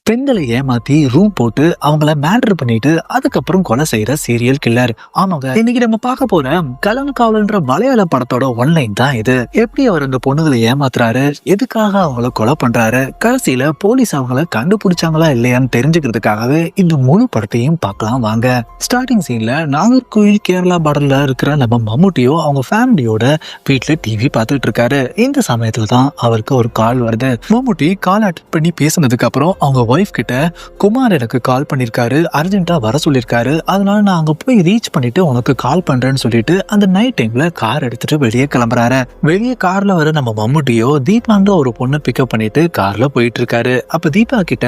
பெண்களை ஏமாத்தி ரூம் போட்டு அவங்கள மேட்டர் பண்ணிட்டு அதுக்கப்புறம் கொலை செய்யற சீரியல் கில்லர். ஆமாங்க, இன்னைக்கு நம்ம பார்க்க போற கலன் காவல்ன்ற மலையாள படத்தோட ஒன்லைன் தான் இது. எப்படி அவர் அந்த பொண்ணுகளை ஏமாத்துறாரு, எதுக்காக அவங்கள கொலை பண்றாரு, கடைசியில போலீஸ் அவங்கள கண்டுபிடிச்சாங்களா இல்லையான்னு தெரிஞ்சுக்கிறதுக்காகவே இந்த முழு படத்தையும் பார்க்கலாம் வாங்க. ஸ்டார்டிங் சீன்ல நாகர்கோவில் கேரளா பார்டர்ல இருக்கிற நம்ம மம்முட்டியோ அவங்க ஃபேமிலியோட வீட்டுல டிவி பார்த்துட்டு இருக்காரு. இந்த சமயத்துல தான் அவருக்கு ஒரு கால் வருது. மம்முட்டி கால் அட்டெண்ட் பண்ணி பேசினதுக்கு அப்புறம் அவங்க ஒய்ஃப் கிட்ட, குமார் எனக்கு கால் பண்ணிருக்காரு, அர்ஜென்ட்டா வர சொல்லிருக்காரு, அதனால நான் அங்க போய் ரீச் பண்ணிட்டு உனக்கு கால் பண்றேன்னு சொல்லிட்டு அந்த நைட் டைம்ல கார் எடுத்துட்டு வெளியே கிளம்புறாரு. வெளியே கார்ல வர நம்ம மம்முட்டியோ தீபான்ற ஒரு பொண்ணை பிக்கப் பண்ணிட்டு கார்ல போயிட்டு இருக்காரு. அப்ப தீபா கிட்ட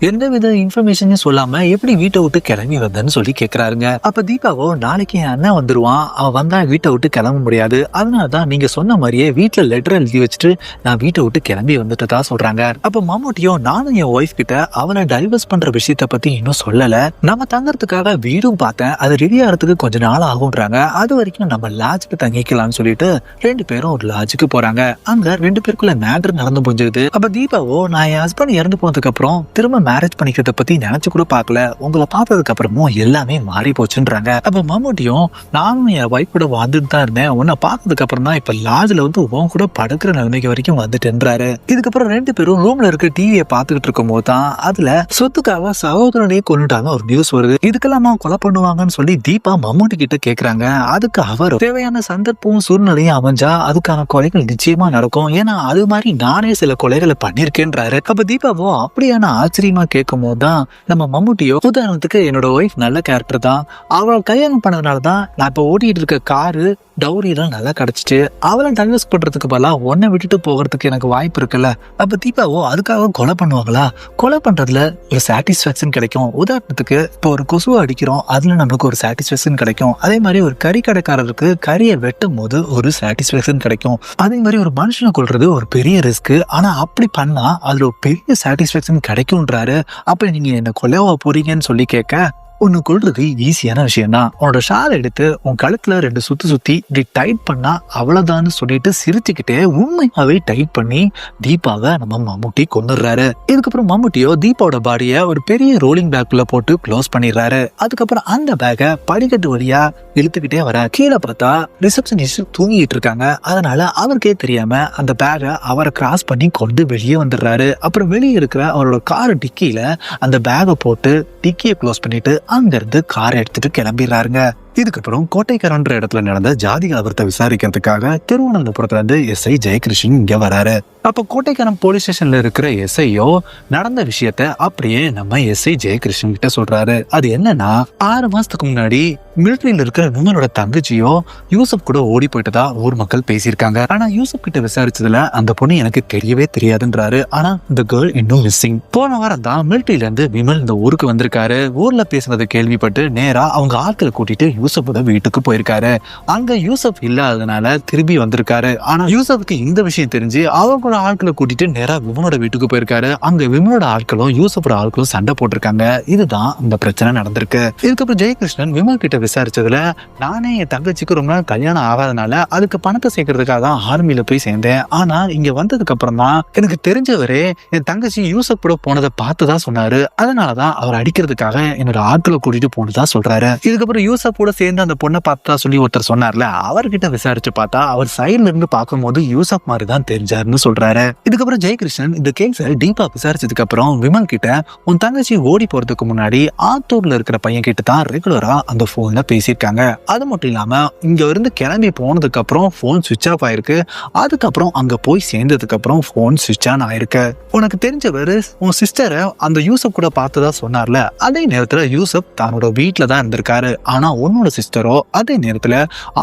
எந்த வித இன்ஃபர்மேஷனையும் சொல்லாம எப்படி வீட்டை விட்டு கிளம்பி வந்தேன்னு சொல்லி கேக்குறாருங்க. அப்ப தீபாவோ, நாளைக்கு என் அண்ணன் வந்துருவான், அவன் வந்தா வீட்டை விட்டு கிளம்ப முடியாது, அதனாலதான் நீங்க சொன்ன மாதிரியே வீட்டுல லெட்டர் எழுதி வச்சுட்டு நான் வீட்டை விட்டு கிளம்பி வந்துட்டதா சொல்றாங்க. அப்ப மம்முட்டியோ, நானும் என் ஒய்ஃப் கிட்ட அவனை டைவர்ஸ் பண்ற விஷயத்த பத்தி இன்னும் சொல்லல, நம்ம தங்கறதுக்காக வீடும் பார்த்தேன், அது ரெடி ஆகிறதுக்கு கொஞ்ச நாள் ஆகும்ன்றாங்க, அது வரைக்கும் நம்ம லாட்ஜுக்கு தங்கிக்கலாம்னு சொல்லிட்டு ரெண்டு பேரும் ஒரு லாட்ஜுக்கு போறாங்க. அங்க ரெண்டு பேருக்குள்ள மேட்டர் நடந்து புரிஞ்சுது. அப்ப தீபாவோ, நான் என் ஹஸ்பண்ட் இறந்து போனதுக்கு அப்புறம் திரும்ப மேரேஜ் பண்ணிக்கிறத பத்தி நினைச்சு கூட பாக்கல, உங்களை பார்த்ததுக்கு அப்புறமும் எல்லாமே மாறி போச்சுன்றாங்க. அப்ப மம்முட்டியும், நானும் என் ஒய்ஃப் கூட வாழ்ந்துட்டு தான் இருந்தேன், உன்னை பார்த்ததுக்கு அப்புறம் தான் இப்ப லாட்ஜ்ல வந்து உன் கூட படுக்கிற நிலைமைக்கு வரைக்கும் வந்துட்டுன்றாரு. இதுக்கப்புறம் ரெண்டு பேரும் ரூம்ல இருக்க டிவியை பார்த்துக்கிட்டு இருக்கும் போது தான் அதுல சொத்துக்காக சகோதரனையே கொண்டுட்டாங்க ஒரு நியூஸ் வருது. இதுக்கெல்லாம் கொலை பண்ணுவாங்கன்னு சொல்லி தீபா மம்முட்டி கிட்ட கேக்குறாங்க. அதுக்கு அவர், தேவையான சந்தர்ப்பமும் சூழ்நிலையும் அமைஞ்சா அதுக்கான கொலைகள் நிச்சயமா நடக்கும், ஏன்னா அது மாதிரி நானே சில கொலைகளை பண்ணிருக்கேன்றாரு. அப்ப தீபாவோ அப்படியான ஆச்சரியமா கேட்கும் போதுதான் நம்ம மம்முட்டியோ, உதாரணத்துக்கு என்னோட ஒய்ஃப் நல்ல கேரக்டர் தான், அவளை கல்யாணம் பண்ணதுனாலதான் நான் இப்ப ஓட்டிட்டு இருக்க காரு டவுரி எல்லாம் நல்லா கிடைச்சிட்டு, அவளை டைவர்ஸ் பண்றதுக்கு பதிலா உன்னை விட்டுட்டு போகிறதுக்கு எனக்கு வாய்ப்பு இருக்குல்ல. அப்ப தீபாவோ, அதுக்காக கொலை பண்ணுவாங்களா? கொலை பண்றதுல ஒரு சாட்டிஸ்பாக்சன் கிடைக்கும். உதாரணத்துக்கு இப்போ ஒரு கொசுவை அடிக்கிறோம், அதுல நமக்கு ஒரு சாட்டிஸ்பாக்சன் கிடைக்கும். அதே மாதிரி ஒரு கறி கடைக்காரருக்கு கறியை வெட்டும் போது ஒரு சாட்டிஸ்பாக்சன் கிடைக்கும். அதே மாதிரி ஒரு மனுஷனை கொல்றது ஒரு பெரிய ரிஸ்க், ஆனா அப்படி பண்ணா அதுல ஒரு பெரிய சாட்டிஸ்பாக்சன் கிடைக்கும்ன்றாரு. அப்ப நீங்க என்ன கொல்லவா போறீங்கன்னு சொல்லி கேட்க, ஒன்னு கொள்றது ஈஸியான விஷயம் தான், உன்னோட ஷால் எடுத்து உன் கழுத்துல ரெண்டு சுத்தி இப்படி டைட் பண்ணா அவ்வளவுதான்னு சொல்லிட்டு சிரிச்சுக்கிட்டே உண்மையாவே டைட் பண்ணி தீபாவை நம்ம மம்முட்டி கொண்டுடுறாரு. இதுக்கப்புறம் மம்முட்டியோ தீபாவோட பாடியை ஒரு பெரிய ரோலிங் பேக்குள்ள போட்டு க்ளோஸ் பண்ணிடுறாரு. அதுக்கப்புறம் அந்த பேக்கை படிக்கட்டு வழியா இழுத்துக்கிட்டே வர, கீழே பார்த்தா ரிசப்ஷனிஸ்ட் தூங்கிட்டு இருக்காங்க, அதனால அவருக்கே தெரியாம அந்த பேக்கை அவரை கிராஸ் பண்ணி கொண்டு வெளியே வந்துடுறாரு. அப்புறம் வெளியே இருக்கிற அவரோட கார் டிக்கியில அந்த பேக்கை போட்டு டிக்கியை க்ளோஸ் பண்ணிட்டு அங்கிருந்து காரை எடுத்துட்டு கிளம்பிடுறாருங்க. இதுக்கப்புறம் கோட்டைக்காரன்ற இடத்துல நடந்த ஜாதி கலவரத்தை விசாரிக்கிறதுக்காக திருவனந்தபுரத்துல இருந்து எஸ்ஐ ஜெயகிருஷ்ணன் இங்க வராரு. அப்ப கோட்டைக்காரன் போலீஸ் ஸ்டேஷன்ல இருக்கிற எஸ்ஐயோ நடந்த விஷயத்த அப்படியே நம்ம எஸ்ஐ ஜெயகிருஷ்ணன் கிட்ட சொல்றாரு. அது என்னன்னா, 6 மாசத்துக்கு முன்னாடி மிலிட்டரியில இருக்கிற விமலோட தங்கச்சியோ யூசப் கூட ஓடி போயிட்டதா ஊர் மக்கள் பேசியிருக்காங்க. ஆனா யூசப் கிட்ட விசாரிச்சதுல அந்த பொண்ணு எனக்கு தெரியவே தெரியாதுன்றாரு. ஆனா இந்த கேர்ள் இன்னும் மிஸ்ஸிங். போன வாரம் தான் மிலிட்டரியில இருந்து விமல் இந்த ஊருக்கு வந்திருக்காரு. ஊர்ல பேசுனதை கேள்விப்பட்டு நேரா அவங்க ஆட்களை கூட்டிட்டு யூசப்போட வீட்டுக்கு போயிருக்காரு. அங்க யூசப் இல்லாததுனால திரும்பி வந்திருக்காரு. ஆனா யூசப்புக்கு இந்த விஷயம் தெரிஞ்சு அவங்களோட ஆட்களை கூட்டிட்டு நேரா விமனோட வீட்டுக்கு போயிருக்காரு. அங்க விமனோட ஆட்களும் யூசப்போட ஆட்களும் சண்டை போட்டிருக்காங்க. இதுதான் இந்த பிரச்சனை நடந்திருக்கு. இதுக்கப்புறம் ஜெயகிருஷ்ணன் விமல் கிட்ட விசாரிச்சதுல, நானே என் தங்கச்சிக்கு ரொம்ப நாள் கல்யாணம் ஆகாதனால அதுக்கு பணத்தை சேர்க்கறதுக்காக தான் ஆர்மியில போய் சேர்ந்தேன். ஆனா இங்க வந்ததுக்கு அப்புறம் தான் எனக்கு தெரிஞ்சவரே என் தங்கச்சி யூசப் கூட போனதை பார்த்துதான் சொன்னாரு. அதனாலதான் அவர் அடிக்கிறதுக்காக என்னோட ஆட்களை கூட்டிட்டு போனதா சொல்றாரு. இதுக்கப்புறம் யூசப் கூட சேர்ந்து அந்த பொண்ணை பார்த்தா சொல்லி ஒருத்தர் சொன்னார்ல, அவர்கிட்ட விசாரிச்சு பார்த்தா அவர் சைட்ல இருந்து பார்க்கும்போது யூசப் மாதிரி தான் தெரிஞ்சாருன்னு சொல்றாரு. இதுக்கப்புறம் ஜெயகிருஷ்ணன் இந்த கேஸை டீப்பா விசாரிச்சதுக்கு அப்புறம் விமல் கிட்ட, உன் தங்கச்சி ஓடி போறதுக்கு முன்னாடி ஆத்தூர்ல இருக்கிற பையன் கிட்ட தான் ரெகுலரா அந்த போன்ல பேசியிருக்காங்க. அது மட்டும் இல்லாம இங்க இருந்து கிளம்பி போனதுக்கு அப்புறம் போன் சுவிட்ச் ஆஃப் ஆயிருக்கு. அதுக்கப்புறம் அங்க போய் சேர்ந்ததுக்கு அப்புறம் போன் சுவிட்ச் ஆன் ஆயிருக்கு. உனக்கு தெரிஞ்சவர் உன் சிஸ்டரை அந்த யூசப் கூட பார்த்ததா சொன்னார்ல, அதே நேரத்துல யூசப் தன்னோட வீட்டுல தான் இருந்திருக்காரு. ஆனா உன்னோட சிஸ்டரோ அதே நேரத்துல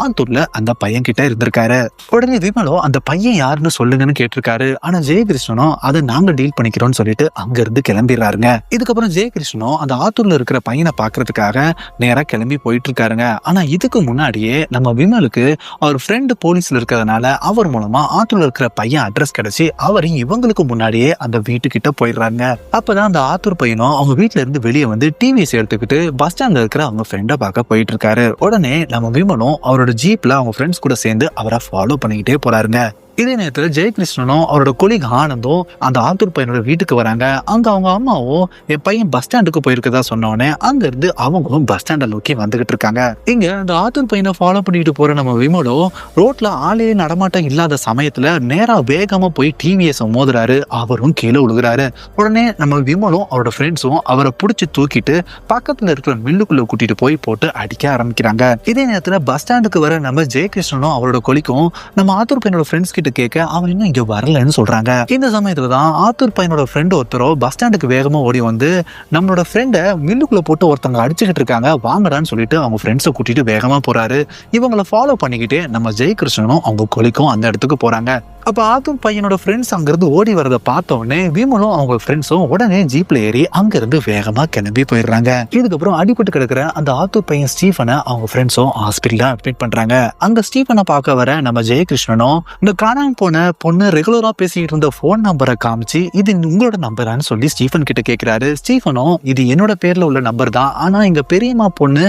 ஆத்தூர்ல அந்த பையன் கிட்ட இருந்திருக்காரு. உடனே விமலோ அந்த பையன் யாருன்னு சொல்லுங்கன்னு கேட்டிருக்காரு. ஆனா ஜெயகிருஷ்ணனும் அதை நாங்க டீல் பண்ணிக்கிறோம்னு சொல்லிட்டு அங்க இருந்து கிளம்பிடுறாருங்க. இதுக்கப்புறம் ஜெயகிருஷ்ணனும் அந்த ஆத்தூர்ல இருக்கிற பையனை பாக்குறதுக்காக நேரா கிளம்பி போயிட்டு இருக்காருங்க. ஆனா இதுக்கு முன்னாடியே நம்ம விமலுக்கு அவர் ஃப்ரெண்டு போலீஸ்ல இருக்கிறதுனால அவர் மூலமா ஆத்தூர்ல இருக்கிற பையன் அட்ரஸ் கிடைச்சி அவரையும் இவங்களுக்கு முன்னாடியே அந்த வீட்டுக்கிட்ட போயிடுறாங்க. அப்பதான் அந்த ஆத்தூர் பையனும் அவங்க வீட்டுல இருந்து வெளியே வந்து டிவிஎஸ் எடுத்துக்கிட்டு பஸ் ஸ்டாண்ட்ல இருக்கிற அவங்க ஃப்ரெண்டை பார்க்க போயிட்டு இருக்காரு. உடனே நம்ம விமலும் அவரோட ஜீப்ல அவங்க ஃப்ரெண்ட்ஸ் கூட சேர்ந்து அவரை ஃபாலோ பண்ணிக்கிட்டே போறாருங்க. இதே நேரத்துல ஜெயகிருஷ்ணனும் அவரோட கொலிக் ஆனந்தும் அந்த ஆத்தூர் பையனோட வீட்டுக்கு வராங்க. அங்க அவங்க அம்மாவும் என் பையன் பஸ் ஸ்டாண்டுக்கு போயிருக்கதா சொன்னோடனே அங்க இருந்து அவங்களும் பஸ் ஸ்டாண்டை நோக்கி வந்துகிட்டு இருக்காங்க. இங்க அந்த ஆத்தூர் பையனை ஃபாலோ பண்ணிட்டு போற நம்ம விமலோ ரோட்ல ஆளே நடமாட்டம் இல்லாத சமயத்துல நேரா வேகமா போய் டிவிஎஸ் மோதுறாரு. அவரும் கீழே விழுகிறாரு. உடனே நம்ம விமலும் அவரோட ஃப்ரெண்ட்ஸும் அவரை பிடிச்சி தூக்கிட்டு பக்கத்துல இருக்கிற மில்லுக்குள்ள கூட்டிட்டு போய் போட்டு அடிக்க ஆரம்பிக்கிறாங்க. இதே நேரத்துல பஸ் ஸ்டாண்டுக்கு வர நம்ம ஜெயகிருஷ்ணனும் அவரோட கொலிக்கும் நம்ம ஆத்தூர் பையனோட ஃப்ரெண்ட்ஸ் கிட்ட கேட்க அவன் இன்னும் இங்க வரலன்னு சொல்றாங்க. இந்த சமயத்துலதான் ஆத்தூர் பையனோட ஃப்ரெண்ட் ஒருத்தரோ பஸ் ஸ்டாண்டுக்கு வேகமா ஓடி வந்து நம்மளோட ஃப்ரெண்டை மில்லுக்குள்ள போட்டு ஒருத்தவங்க அடிச்சுக்கிட்டு இருக்காங்க வாங்கடான்னு சொல்லிட்டு அவங்க ஃப்ரெண்ட்ஸை கூட்டிட்டு வேகமா போறாரு. இவங்களை ஃபாலோ பண்ணிக்கிட்டு நம்ம ஜெயகிருஷ்ணனும் அவங்க கொலிக்கும் அந்த இடத்துக்கு போறாங்க. அப்ப ஆத்தூர் பையனோட ஃப்ரெண்ட்ஸ் அங்கிருந்து ஓடி வரதை பார்த்த உடனே விமலும் அவங்க ஃப்ரெண்ட்ஸும் உடனே ஜீப்ல ஏறி அங்கிருந்து வேகமா கிளம்பி போயிடுறாங்க. இதுக்கப்புறம் அடிபட்டு கிடக்குற அந்த ஆத்தூர் பையன் ஸ்டீஃபனை அவங்க ஃப்ரெண்ட்ஸும் ஹாஸ்பிட்டல்ல அட்மிட் பண்றாங்க. அங்க ஸ்டீஃபனை பார்க்க வர நம்ம ஜெயகிருஷ்ணனும் இந்த காணாம போன பொண்ணு ரெகுலரா பேசிக்கிட்டு இருந்த போன் நம்பரை காமிச்சு இது உங்களோட நம்பரான்னு சொல்லி ஸ்டீஃபன் கிட்ட கேட்கிறாரு. ஸ்டீஃபனும் இது என்னோட பேர்ல உள்ள நம்பர் தான், ஆனா எங்க பெரியம்மா பொண்ணு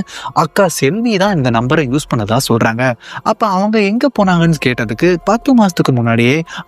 அக்கா செல்வி தான் இந்த நம்பரை யூஸ் பண்ணதா சொல்றாங்க. அப்ப அவங்க எங்க போனாங்கன்னு கேட்டதுக்கு 10 மாசத்துக்கு முன்னாடி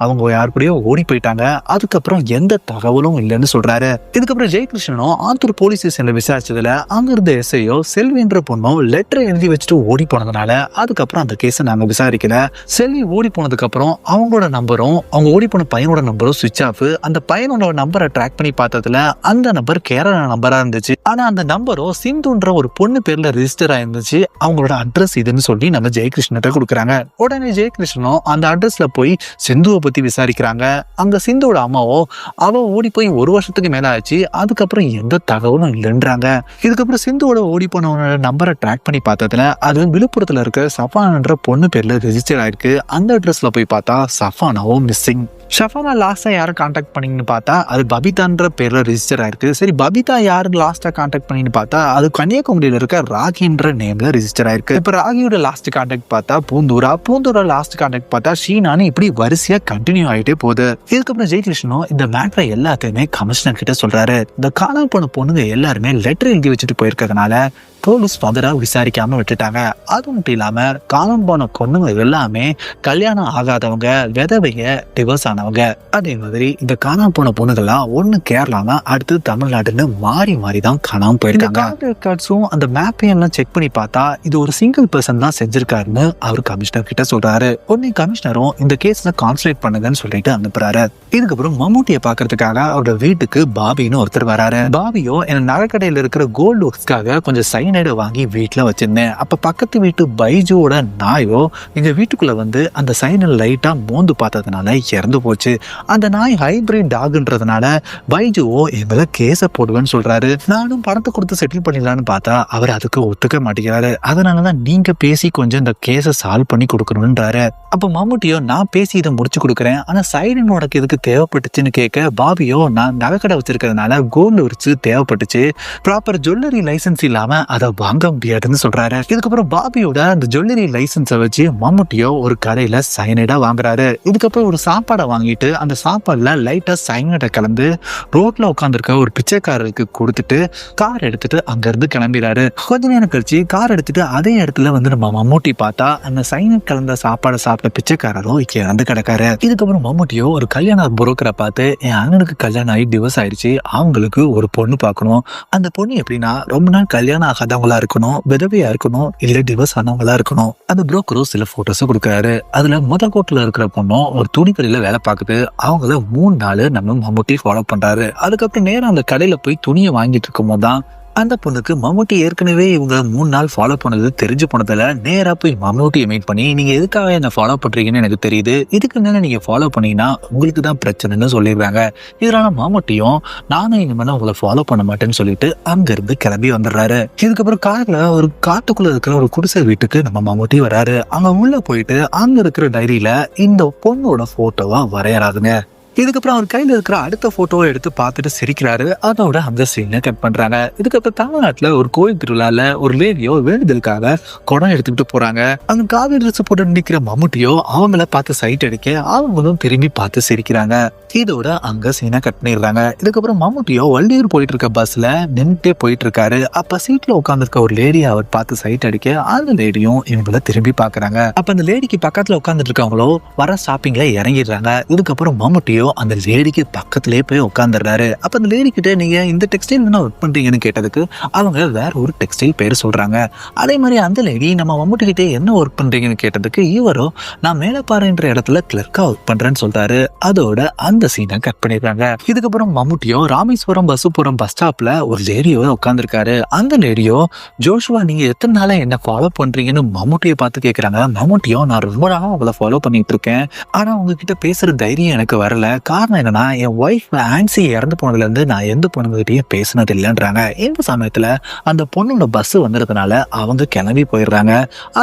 அவங்க யாரு கூடயோ ஓடி போயிட்டாங்க. அதுக்கப்புறம் எந்த தகவலும் இல்லைன்னு சொல்றாரு. இதுக்கப்புறம் ஜெயகிருஷ்ணனும் ஆத்தூர் போலீஸ் ஸ்டேஷன்ல விசாரிச்சதுல அங்க இருந்த எஸ்ஐயோ செல்வின்ற பொண்ணும் லெட்டர் எழுதி வச்சுட்டு ஓடி போனதுனால அதுக்கப்புறம் அந்த கேஸை நாங்க விசாரிக்கல. செல்வி ஓடி போனதுக்கு அப்புறம் அவங்களோட நம்பரும் அவங்க ஓடி போன பையனோட நம்பரும் சுவிட்ச் ஆஃப். அந்த பையனோட நம்பரை ட்ராக் பண்ணி பார்த்ததுல அந்த நம்பர் கேரளா நம்பரா இருந்துச்சு. ஆனா அந்த நம்பரும் சிந்துன்ற ஒரு பொண்ணு பேர்ல ரெஜிஸ்டர் ஆயிருந்துச்சு. அவங்களோட அட்ரஸ் இதுன்னு சொல்லி நம்ம ஜெயகிருஷ்ணத்தை கொடுக்குறாங்க. உடனே ஜெயகிருஷ்ணனும் அந்த அட்ரஸ்ல போய் சிந்துவை பத்தி விசாரிக்கிறாங்க. அங்க சிந்துவோட அம்மாவோ அவ ஓடி போய் 1 வருஷத்துக்கு மேல ஆச்சு, அதுக்கப்புறம் எந்த தகவலும் இல்லைன்றாங்க. இதுக்கப்புறம் சிந்துவோட ஓடி போனவனோட நம்பரை ட்ராக் பண்ணி பார்த்ததுல அது விழுப்புரத்துல இருக்க சஃபானான்ற பொண்ணு பேர்ல ரெஜிஸ்டர் ஆயிருக்கு. அந்த அட்ரஸ்ல போய் பார்த்தா சஃபானாவும் மிஸ்ஸிங். ஷஃபானா லாஸ்டா யாரை கான்டாக்ட் பண்ணீங்கன்னு பார்த்தா அது பபிதான்ற பேர்ல ரெஜிஸ்டர் ஆயிருக்கு. சரி, பபிதா யாரு லாஸ்டா கான்டாக்ட் பண்ணீங்கன்னு பார்த்தா அது கன்னியாகுமரியில இருக்க ராகின்ற நேம்ல ரெஜிஸ்டர் ஆயிருக்கு. இப்ப ராகியோட லாஸ்ட் கான்டாக்ட் பார்த்தா பூந்தூரா லாஸ்ட் கான்டாக்ட் பார்த்தா ஷீனான்னு இப்படி வரிசையா கண்டினியூ ஆயிட்டே போகுது. இதுக்கப்புறம் ஜெயகிருஷ்ணனும் இந்த மேட்டரை எல்லாத்தையுமே கமிஷனர் கிட்ட சொல்றாரு. இந்த காணாம போன பொண்ணுங்க எல்லாருமே லெட்டர் எழுதி வச்சுட்டு போயிருக்கிறதுனால போலீஸ் ஃபர்தரா விசாரிக்காம விட்டுட்டாங்க. அது மட்டும் இல்லாம காணாம போன பொண்ணுங்க எல்லாமே கல்யாணம் ஆகாதவங்க, விதவைய, டிவோர்ஸ் ஆனவங்க. அதே மாதிரி இந்த காணாம போன பொண்ணுகள்லாம் ஒண்ணு கேரளானா அடுத்து தமிழ்நாடுன்னு மாறி மாறி தான் காணாம போயிருக்காங்க. அந்த மேப்பையும் எல்லாம் செக் பண்ணி பார்த்தா இது ஒரு சிங்கிள் பர்சன் தான் செஞ்சிருக்காருன்னு அவர் கமிஷனர் கிட்ட சொல்றாரு. உடனே கமிஷனரும் இந்த கேஸ்ல கான்சன்ட்ரேட் பண்ணுங்கன்னு சொல்லிட்டு அனுப்புறாரு. இதுக்கப்புறம் மம்முட்டியை பாக்குறதுக்காக அவரோட வீட்டுக்கு பாபின்னு ஒருத்தர் வராரு. பாபியோ என் நகைக்கடையில இருக்கிற கோல்டு ஒர்க்ஸ்க்காக கொஞ்சம் சைனைடு வாங்கி வீட்டுல வச்சிருந்தேன். அப்ப பக்கத்து வீட்டு பைஜுவோட நாயோ எங்க வீட்டுக்குள்ள வந்து அந்த சைனல் லைட்டா மோந்து பார்த்ததுனால இறந்து போச்சு. அந்த நாய் ஹைபிரிட் டாக்ன்றதுனால பைஜுவோ எங்களை கேஸ போடுவேன்னு சொல்றாரு. நானும் பணத்தை கொடுத்து செட்டில் பண்ணிடலான்னு பார்த்தா அவர் அதுக்கு ஒத்துக்க மாட்டேங்கிறாரு. அதனாலதான் நீங்க பேசி கொஞ்சம் இந்த கேஸை சால்வ் பண்ணி கொடுக்கணும்ன்றாரு. அப்ப மம்முட்டியோ நான் பேசி இதை முடிச்சு கொடுக்குறேன், ஆனா சைடன் உனக்கு எதுக்கு தேவைப்பட்டுச்சுன்னு கேட்க பாபியோ நான் நகைக்கடை வச்சிருக்கிறதுனால கோல்டு வச்சு தேவைப்பட்டுச்சு, ப்ராப்பர் ஜுவல்லரி லைசன்ஸ் இல்லாம அதை வாங்க முடியாதுன்னு சொல்றாரு. இதுக்கப்புறம் பாபியோட அந்த ஜுவல்லரி லைசன்ஸை வச்சு மம்முட்டியோ ஒரு கடையில சைனைடா வாங்குறாரு. இதுக்கப்புறம் ஒரு சாப்பாடை வாங்கிட்டு அந்த சாப்பாடுல லைட்டா சைனைடை கலந்து ரோட்ல உட்காந்துருக்க ஒரு பிச்சைக்காரருக்கு கொடுத்துட்டு கார் எடுத்துட்டு அங்க இருந்து கிளம்பிறாரு. கொஞ்ச நேரம் கழிச்சு கார் எடுத்துட்டு அதே இடத்துல வந்து நம்ம மம்முட்டி பார்த்தா அந்த சைனைட் கலந்த சாப்பாடை சாப்பிட்ட பிச்சைக்காரரும் இறந்து கிடக்காரு. இதுக்கப்புறம் மம்முட்டியோ ஒரு கல்யாண புரோக்கரை பார்த்து என் அண்ணனுக்கு கல்யாணம் ஆகி டிவோர்ஸ் ஆயிடுச்சு, அவங்களுக்கு ஒரு பொண்ணு பார்க்கணும். அந்த பொண்ணு எப்படின்னா ரொம்ப நாள் கல்யாணம் ஆகாதவங்களா இருக்கணும், விதவையா இருக்கணும், இல்ல டிவோர்ஸ் ஆனவங்களா இருக்கணும். அந்த புரோக்கரும் சில போட்டோஸ் கொடுக்குறாரு. அதுல முதல் கோட்டில் இருக்கிற பொண்ணும் ஒரு துணிக்கடையில வேலை பார்க்குது. அவங்கள 3 நாள் நம்ம மம்முட்டி ஃபாலோ பண்றாரு. அதுக்கப்புறம் நேரம் அந்த கடையில போய் துணியை வாங்கிட்டு இருக்கும் போதுதான் அந்த பொண்ணுக்கு மம்முட்டி ஏற்கனவே இவங்க 3 நாள் ஃபாலோ பண்ணது தெரிஞ்சு போனதுல நேரா போய் மம்முட்டியை மீட் பண்ணி நீங்க எதுக்காக என்ன ஃபாலோ பண்றீங்கன்னு எனக்கு தெரியுது, இதுக்கு மேல நீங்க ஃபாலோ பண்ணீங்கன்னா உங்களுக்கு தான் பிரச்சனைன்னு சொல்லிடுறாங்க. இதனால மம்முட்டியும் நானும் இனிமேல உங்களை ஃபாலோ பண்ண மாட்டேன்னு சொல்லிட்டு அங்க இருந்து கிளம்பி வந்துடுறாரு. இதுக்கப்புறம் கார்ல ஒரு காட்டுக்குள்ள இருக்கிற ஒரு குடிசை வீட்டுக்கு நம்ம மம்முட்டி வராரு. அங்க உள்ள போயிட்டு அங்க இருக்கிற டைரியில இந்த பொண்ணோட போட்டோவா வரையறாருங்க. இதுக்கப்புறம் அவர் கையில இருக்கிற அடுத்த போட்டோவை எடுத்து பார்த்துட்டு சிரிக்கிறாரு. அதோட அந்த சீனை கட் பண்றாங்க. இதுக்கப்புறம் தமிழ்நாட்டுல ஒரு கோயில் திருவிழால ஒரு லேடியோ வேண்டுதலுக்காக குடம் எடுத்துக்கிட்டு போறாங்க. அங்க காவி ட்ரெஸ் போட்டு நிக்கிற மம்முட்டியோ அவங்கள பார்த்து சைட் அடிக்க அவங்களும் திரும்பி பார்த்து சிரிக்கிறாங்க. இதோட அங்க சீனை கட் பண்ணிடுறாங்க. இதுக்கப்புறம் மம்முட்டியோ வள்ளியூர் போயிட்டு இருக்க பஸ்ல நின்றுட்டே போயிட்டு இருக்காரு. அப்ப சீட்ல உட்காந்துருக்க ஒரு லேடியை அவர் பார்த்து சைட் அடிக்க அந்த லேடியும் இவங்கள திரும்பி பாக்குறாங்க. அப்ப அந்த லேடிக்கு பக்கத்துல உட்காந்துட்டு இருக்கவங்களோ வர ஷாப்பிங்ல இறங்கிடுறாங்க. இதுக்கப்புறம் மம்முட்டியோ அந்த லேடிக்கு பக்கத்திலே போய் உட்காந்துடுறாரு. அப்ப அந்த லேடி கிட்ட நீங்க இந்த டெக்ஸ்டைல் என்ன ஒர்க் பண்றீங்கன்னு கேட்டதுக்கு அவங்க வேற ஒரு டெக்ஸ்டைல் பேர் சொல்றாங்க. அதே மாதிரி அந்த லேடி நம்ம மம்முட்டி கிட்டே என்ன ஒர்க் பண்றீங்கன்னு கேட்டதுக்கு இவரோ நான் மேலப்பாறைன்ற இடத்துல கிளர்க்கா ஒர்க் பண்றேன்னு சொல்றாரு. அதோட அந்த சீனை கட் பண்ணிடுறாங்க. இதுக்கப்புறம் மம்முட்டியோ ராமேஸ்வரம் பசுபுரம் பஸ் ஸ்டாப்ல ஒரு லேடியோ உட்காந்துருக்காரு. அந்த லேடியோ ஜோஷுவா நீங்க எத்தனை நாளா என்ன ஃபாலோ பண்றீங்கன்னு மம்முட்டியை பார்த்து கேட்கறாங்க. மம்முட்டியோ நான் ரொம்ப நாளா அவளை ஃபாலோ பண்ணிட்டு இருக்கேன், ஆனா உங்ககிட்ட பேசுற தைரியம் எனக்கு வரல. காரணம் என்னன்னா என் ஒய்ஃப் ஆன்சி இறந்து போனதுல இருந்து நான் எந்த பொண்ணுகிட்டயும் பேசினது இல்லைன்றாங்க. இந்த சமயத்துல அந்த பொண்ணோட பஸ் வந்ததுனால அவங்க கிளம்பி போயிடுறாங்க.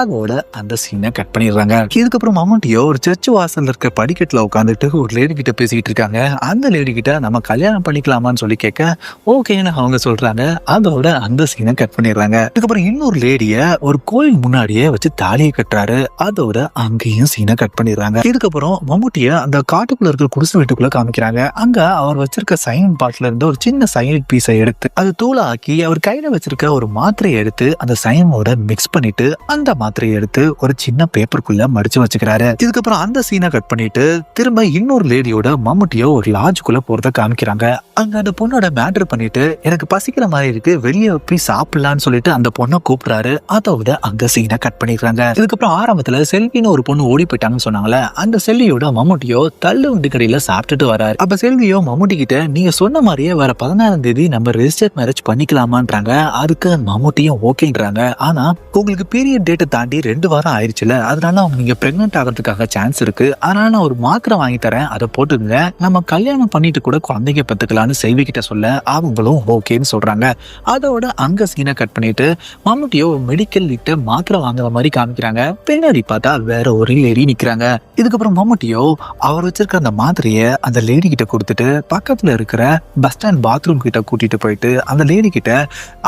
அதோட அந்த சீனை கட் பண்ணிடுறாங்க. இதுக்கப்புறம் மம்முட்டியோ ஒரு சர்ச் வாசல்ல இருக்க படிக்கட்டுல உட்காந்துட்டு ஒரு லேடி கிட்ட பேசிட்டு இருக்காங்க. அந்த லேடி கிட்ட நம்ம கல்யாணம் பண்ணிக்கலாமான்னு சொல்லி கேட்க ஓகேன்னு அவங்க சொல்றாங்க. அதோட அந்த சீனை கட் பண்ணிடுறாங்க. இதுக்கப்புறம் இன்னொரு லேடிய ஒரு கோயில் முன்னாடியே வச்சு தாலியை கட்டுறாரு. அதோட அங்கேயும் சீனை கட் பண்ணிடுறாங்க. இதுக்கப்புறம் மம்முட்டிய அந்த காட்டுக்குள்ள இருக்க குடிசை வீட்டுக்குள்ள காமிக்கிறாங்க. அங்க அவர் வச்சிருக்க சைன் பாட்டில இருந்து ஒரு சின்ன சைன் பீஸை எடுத்து அது தூளா ஆக்கி அவர் கையில வச்சிருக்க ஒரு மாத்திரையை எடுத்து அந்த சைனோட மிக்ஸ் பண்ணிட்டு அந்த மாத்திரையை எடுத்து ஒரு சின்ன பேப்பருக்குள்ள மடிச்சு வச்சுக்கிறாரு. இதுக்கப்புறம் அந்த சீனை கட் பண்ணிட்டு திரும்ப இன்னொரு லேடியோட மம்முட்டியோ ஒரு லாட்ஜுக்குள்ள போறத காமிக்கிறாங்க. அங்க அந்த பொண்ணோட மேட்டர் பண்ணிட்டு எனக்கு பசிக்கிற மாதிரி இருக்கு, வெளியே போய் சாப்பிடலான்னு சொல்லிட்டு அந்த பொண்ணை கூப்பிடுறாரு. அதோட அங்க சீனை கட் பண்ணிடுறாங்க. இதுக்கப்புறம் ஆரம்பத்துல செல்வின்னு ஒரு பொண்ணு ஓடி போயிட்டாங்கன்னு சொன்னாங்களே, அந்த செல்வியோட மம்முட்டியோ தள்ளு வண்டி கடையில சாப்பிட்டுட்டு வராரு. அப்ப செல்வியோ மம்முட்டி கிட்ட நீங்க சொன்ன மாதிரியே வர 16ஆம் தேதி நம்ம ரெஜிஸ்டர் மேரேஜ் பண்ணிக்கலாமான்றாங்க. அதுக்கு மம்முட்டியும் ஓகேன்றாங்க. ஆனா உங்களுக்கு பீரியட் டேட் தாண்டி 2 வாரம் ஆயிடுச்சுல, அதனால நீங்க பிரெக்னென்ட் ஆகிறதுக்காக சான்ஸ் இருக்கு, அதனால நான் ஒரு மாத்திரை வாங்கி தரேன், அதை போட்டுங்க, நம்ம கல்யாணம் பண்ணிட்டு கூட குழந்தைங்க பெத்துக்கலாம்னு செல்வி கிட்ட சொல்ல அவங்களும் ஓகேன்னு சொல்றாங்க. அதோட அங்க சீனை கட் பண்ணிட்டு மம்முட்டியோ மெடிக்கல் கிட்ட மாத்திரை வாங்குற மாதிரி காமிக்கிறாங்க. பின்னாடி பார்த்தா வேற ஒரு லேடி நிக்கிறாங்க. இதுக்கப்புறம் மம்முட்டியோ அவர் வச்சிருக்க அந்த மாத்திரையை அந்த லேடி கிட்ட கொடுத்துட்டு பக்கத்துல இருக்கிற பஸ் ஸ்டாண்ட் பாத்ரூம் கிட்ட கூட்டிட்டு போயிட்டு அந்த லேடி கிட்ட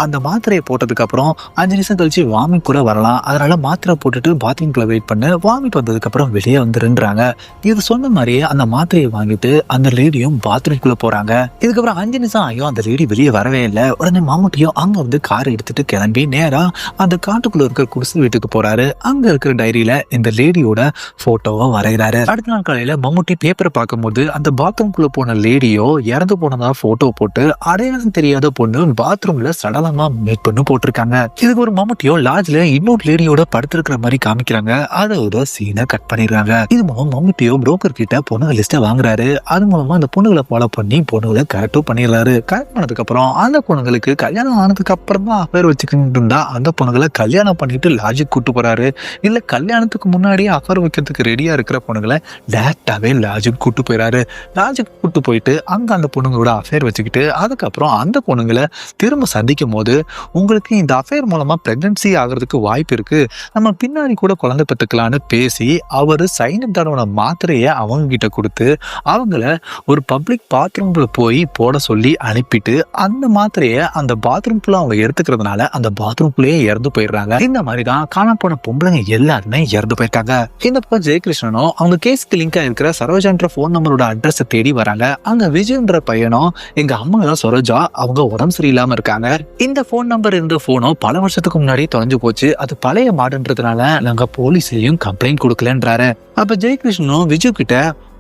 அந்த மாத்திரையை போட்டதுக்கு அப்புறம் 5 நிமிஷம் கழிச்சு வாமிட் கூட வரலாம், அதனால மாத்திரை போட்டுட்டு பாத்ரூம்குள்ள வெயிட் பண்ணு, வாமிட் வந்ததுக்கு அப்புறம் வெளியே வந்துருன்றாங்க. இது சொன்ன மாதிரியே அந்த மாத்திரையை வாங்கிட்டு அந்த லேடியும் பாத்ரூம்குள்ள போறாங்க. இதுக்கப்புறம் 5 நிமிஷம் ஆகியும் அந்த லேடி வெளியே வரவே இல்லை. உடனே மம்முட்டியும் அங்க வந்து கார் எடுத்துட்டு கிளம்பி நேரா அந்த காட்டுக்குள்ள இருக்கிற குடிசை வீட்டுக்கு போறாரு. அங்க இருக்கிற டைரியில இந்த லேடியோட போட்டோவை வரைகிறாரு. அடுத்த நாள் காலையில மம்முட்டி பேப்பரை பார்க்கும்போது அந்த பாத்ரூம்குள்ள போன லேடியோ இறந்து போனதா போட்டோ போட்டு அடையாளம் தெரியாத பொண்ணு பாத்ரூம்ல சடலமா மீட் பண்ணி போட்டிருக்காங்க. இதுக்கு ஒரு மம்முட்டியோ லாட்ஜ்ல இன்னொரு லேடியோட படுத்திருக்கிற மாதிரி காமிக்கிறாங்க. அதோட சீனை கட் பண்ணிடுறாங்க. இது மூலம் மம்முட்டியோ புரோக்கர் கிட்ட பொண்ணுங்க லிஸ்ட வாங்குறாரு. அது மூலமா அந்த பொண்ணுகளை ஃபாலோ பண்ணி பொண்ணுகளை கரெக்டும் பண்ணிடுறாரு. கரெக்ட் பண்ணதுக்கு அப்புறம் அந்த பொண்ணுங்களுக்கு கல்யாணம் ஆனதுக்கு அப்புறம் தான் அஃபேர் வச்சுக்கிட்டு இருந்தா அந்த பொண்ணுங்களை கல்யாணம் பண்ணிட்டு லாட்ஜுக்கு கூட்டு போறாரு. இல்ல கல்யாணத்துக்கு முன்னாடியே அஃபேர் வைக்கிறதுக்கு ரெடியா இருக்கிற பொண்ணுங்களை டேரக்டாவே லாட்ஜுக்கு கூட்டு போயிறாரு. லாட்ஜுக்கு கூட்டு போயிட்டு அங்க அந்த பொண்ணுங்களோட அஃபேர் வச்சுக்கிட்டு அதுக்கப்புறம் அந்த பொண்ணுங்களை திரும்ப சந்திக்கும் போது உங்களுக்கு இந்த அஃபேர் மூலமா பிரெக்னன்சி ஆகிறதுக்கு வாய்ப்பு இருக்கு, நம்ம பின்னாடி கூட குழந்தை பெற்றுக்கலான்னு பேசி அவரு சைனத்தாரோட மாத்திரையை அவங்க கிட்ட கொடுத்து அவங்கள ஒரு பப்ளிக் பாத்ரூம்ல போய் போட சொல்லி அனுப்பிட்டு அந்த மாத்திரையை அந்த பாத்ரூம்குள்ள அவங்க எடுத்துக்கிறதுனால அந்த பாத்ரூம்குள்ளேயே இறந்து போயிடுறாங்க. இந்த மாதிரிதான் காணாம போன பொம்பளைங்க எல்லாருமே இறந்து போயிருக்காங்க. இந்த பக்கம் ஜெயகிருஷ்ணனும் அவங்க கேஸ்க்கு லிங்கா இருக்கிற சரோஜான்ற போன் நம்பரோட அட்ரஸ் தேடி வராங்க. அங்க விஜயன்ற பையனும் எங்க அம்மா தான் சரோஜா, அவங்க உடம்பு சரியில்லாம இருக்காங்க, இந்த போன் நம்பர் இருந்த போனும் பல வருஷத்துக்கு முன்னாடி தொலைஞ்சு போச்சு, அது பழைய மாடுன்றதுனால நாங்க போலீஸ்லயும் கம்ப்ளைண்ட் கொடுக்கலன்றாரு. அப்ப ஜெயகிருஷ்ணனும் விஜய் கிட்ட